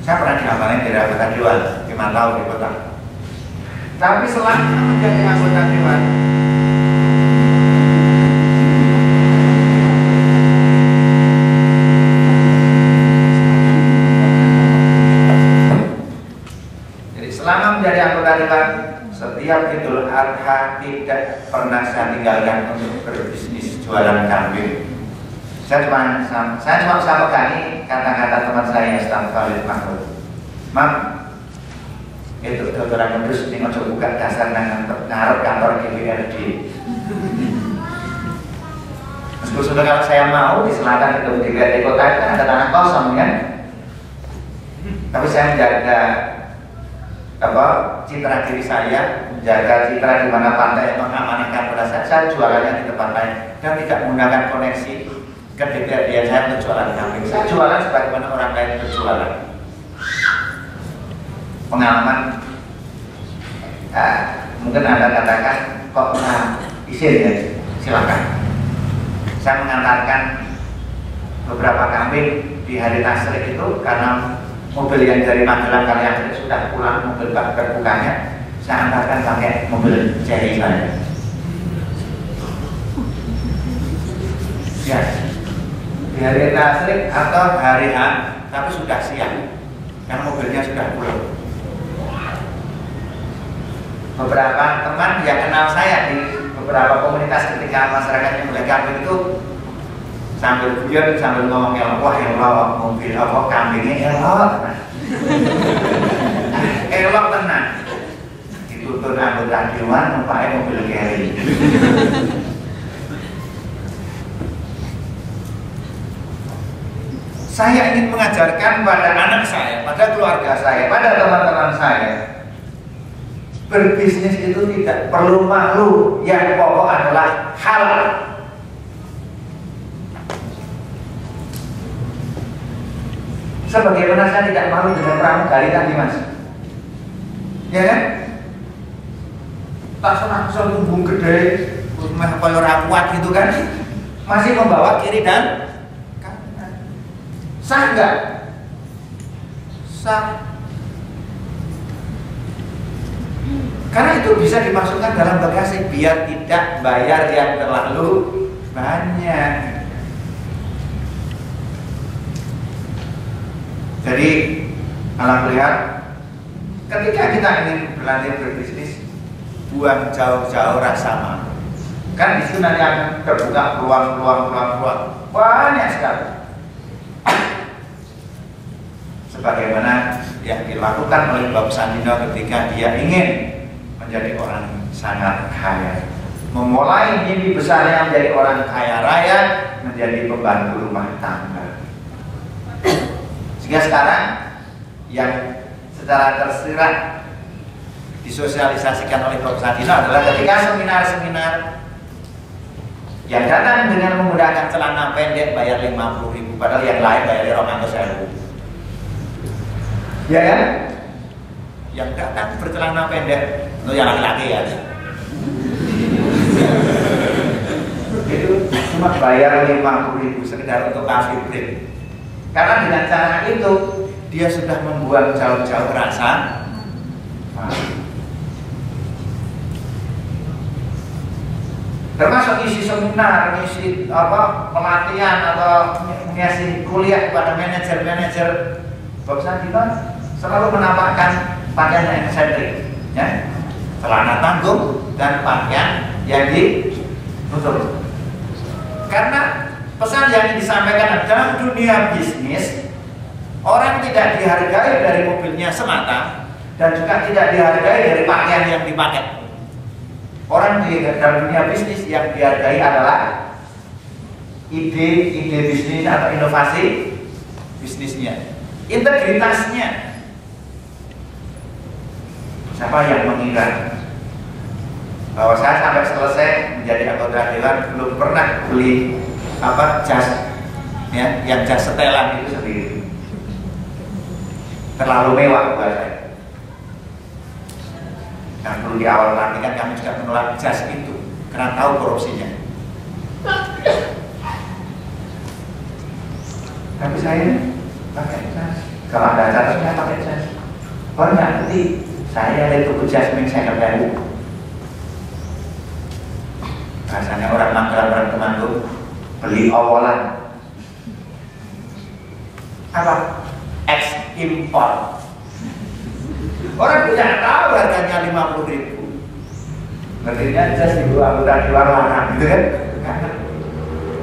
saya pernah diamalin dari anggota dewan 5 tahun di kota. Tapi selama menjadi anggota dewan, jadi selama menjadi anggota dewan, setiap Idul Adha tidak pernah saya tinggalkan untuk berbisnis jualan kambing. Saya cuma sama kali kata-kata teman saya Ustaz Khalid Mahmud. Mam, itu dokteran terus ini ojo buka dasar ngarep kantor GBRD. Meskipun kalau saya mau di selatan itu GBRD kota itu kan ada tanah kosong ya. Tapi saya menjaga citra diri saya, menjaga citra di mana pantai yang mengamankan pada saya jualannya di tempat lain dan tidak menggunakan koneksi ke DPRD saya untuk jualan kambing. Saya jualan sebagaimana orang lain berjualan. Pengalaman, mungkin Anda katakan kok izin ya, silakan. Saya mengantarkan beberapa kambing di hari Tasrik itu karena mobil yang dari Magelang Kalianget sudah pulang, mobil bak terbukanya saya antarkan pakai mobil Cherry saya. Ya, di hari Tasrik atau hari H, tapi sudah siang karena mobilnya sudah pulang. Beberapa teman yang kenal saya di beberapa komunitas ketika masyarakatnya mulai kambing itu sambil guyon, sambil ngomong wah elok mobil apa kambingnya elok tenang. Elok tenang dituntun anggota dewan memakai mobil carry. Saya ingin mengajarkan pada anak saya, pada keluarga saya, pada teman-teman saya, berbisnis itu tidak perlu malu, yang pokok adalah halal. Sebagaimana saya tidak malu dengan pramugari tadi mas, ya kan? Tak senang bumbung gede, koyo rakuat gitu kan, masih membawa kiri dan kanan. Sah nggak? Sah. Karena itu bisa dimasukkan dalam bagasi biar tidak bayar yang terlalu banyak. Jadi alhamdulillah ketika kita ingin berlatih berbisnis, buang jauh-jauh rasa malu. Kan di situ nanti akan terbuka peluang banyak sekali. Sebagaimana yang dilakukan oleh Bapak Sandino ketika dia ingin menjadi orang sangat kaya, memulai mimpi besarnya menjadi orang kaya raya, menjadi pembantu rumah tangga. Sehingga sekarang yang secara tersirat disosialisasikan oleh Bapak Sandino adalah ketika seminar-seminar yang datang dengan menggunakan celana pendek bayar 50.000, padahal yang lain bayar 200.000. Ya kan? Yang datang bercelana pendek untuk yang laki-laki ya. Itu cuma bayar 50.000 sekedar untuk coffee break. Karena dengan cara itu dia sudah membuang jauh-jauh rasa termasuk isi seminar, isi pelatihan atau mengisi kuliah kepada manajer-manajer. Bapak Sandino selalu menampakkan pakaian yang eksentrik, ya, celana tanggung dan pakaian yang ditutup. Karena pesan yang disampaikan dalam dunia bisnis, orang tidak dihargai dari mobilnya semata dan juga tidak dihargai dari pakaian yang dipakai. Orang di dalam dunia bisnis yang dihargai adalah ide bisnis atau inovasi bisnisnya, integritasnya. Siapa yang mengira bahwa saya sampai selesai menjadi anggota dewan belum pernah beli jas, ya, yang jas setelan itu sendiri, terlalu mewah buat saya. Dan perlu di awal nanti kan kami juga menolak jas itu karena tahu korupsinya. Tapi saya pakai jas. Kalau ada jas saya pakai jas. Kalau nggak nanti saya ada tuku jas saya nggak. Rasanya orang Magelang, orang temanku beli awalan apa? Ekspor. Orang tidak tahu harganya 50.000. ngertinya just ibu anggota dewan larang gitu kan.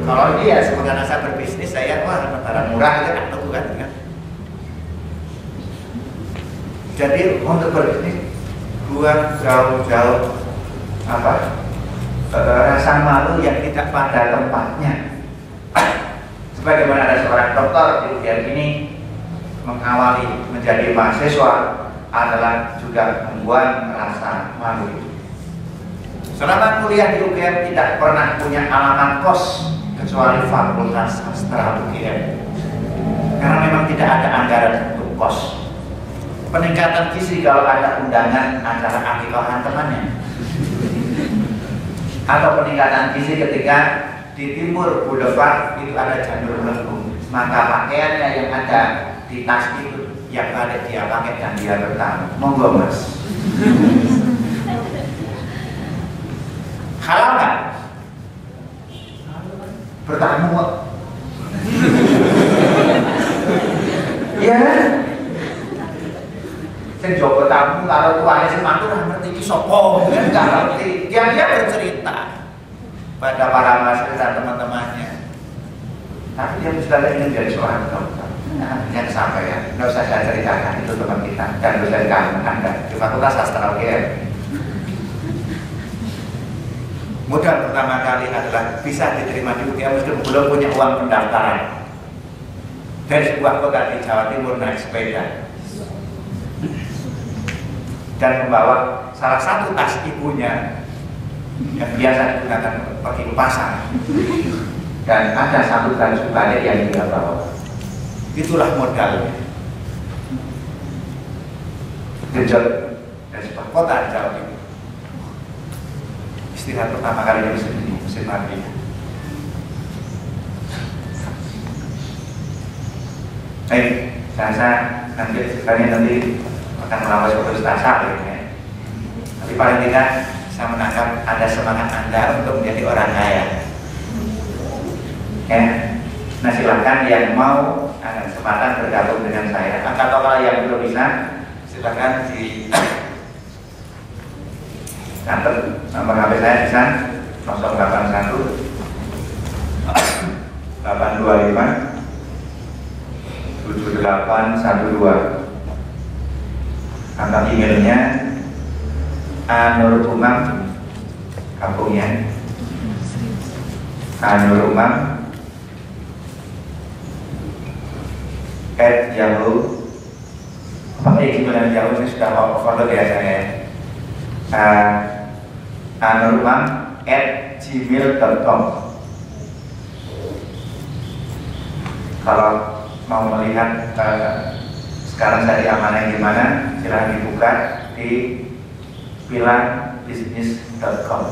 Kalau ini ya sebagai saya berbisnis, saya wah barang murah aja kan kan. Jadi untuk berbisnis buang jauh-jauh rasa malu yang tidak pada tempatnya. Sebagaimana ada seorang dokter di UGM ini mengawali menjadi mahasiswa adalah juga membuang rasa malu. Selama kuliah di UGM tidak pernah punya alamat kos kecuali Fakultas Sastra UGM, karena memang tidak ada anggaran untuk kos. Peningkatan gizi kalau ada undangan acara akikahan temannya, atau peningkatan gizi ketika di timur Boulevard itu ada janur melengkung, maka pakaiannya yang ada di tas itu yang ada dia pakai dan dia bertamu. Monggo mas. Halal nggak? Bertamu kok. Iya. Saya jawab bertamu kalau tuanya si mantu ngerti ki sopo, kan nggak ngerti. Dia bercerita pada para mahasiswa dan teman-temannya. Tapi dia sudah ingin jadi seorang dokter. Nah, yang kesampaian. Nggak usah saya ceritakan itu teman kita dan dosen Anda di Fakultas Sastra UGM. Modal pertama kali adalah bisa diterima di UGM meskipun belum punya uang pendaftaran. Dari sebuah kota di Jawa Timur naik sepeda dan membawa salah satu tas ibunya yang biasa digunakan pergi ke pasar, dan ada satu baju batik yang dia bawa. Itulah modalnya. Gejot dari sebuah kota di Jawa Timur. Istirahat pertama kali di musim mati. Baik, saya nanti akan melawan suatu stasa ya. Tapi paling tidak saya menangkap ada semangat Anda untuk menjadi orang kaya. Ya, nah silakan yang mau ada kesempatan bergabung dengan saya. Atau kalau yang belum bisa, silakan di catat nomor HP saya bisa 081 825 7812. Angka emailnya anurumam kampungnya anurumam @yahoo. Pakai email Yahoo ini sudah overload ya saya. anurumam@gmail.com. Kalau mau melihat sekarang saya diamanai gimana, silahkan dibuka di pilarbusiness.com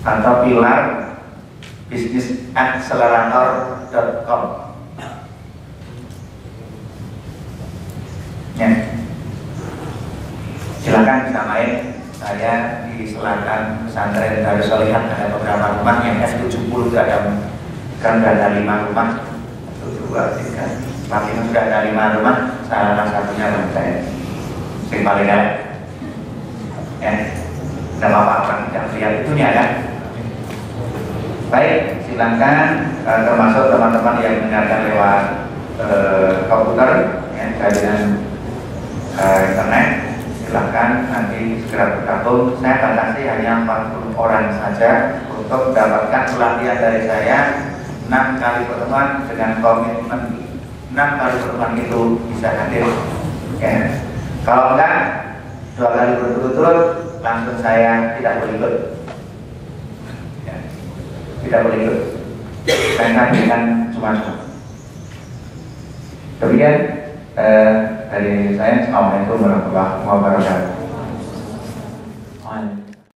atau pilarbusinessaccelerator.com. Ya, silakan bisa main. Saya di selatan pesantren Darus Solihat ada beberapa rumah yang F70 itu ada, kan ada 5 rumah, 1, 2, 3, 4, sudah ada 5 rumah. Salah satunya saya sing paling ya, tidak apa-apa tidak lihat itunya ya. Baik, silakan termasuk teman-teman yang mendengarkan lewat komputer ya, jaringan internet, silakan nanti segera bergabung. Saya batasi hanya 40 orang saja untuk mendapatkan pelatihan dari saya. 6 kali pertemuan dengan komitmen 6 kali pertemuan itu bisa hadir ya. Kalau enggak 2 kali berturut-turut langsung saya tidak boleh ikut ya. Tidak boleh ikut, saya berikan cuma-cuma. Demikian dari saya. Assalamualaikum warahmatullahi wabarakatuh.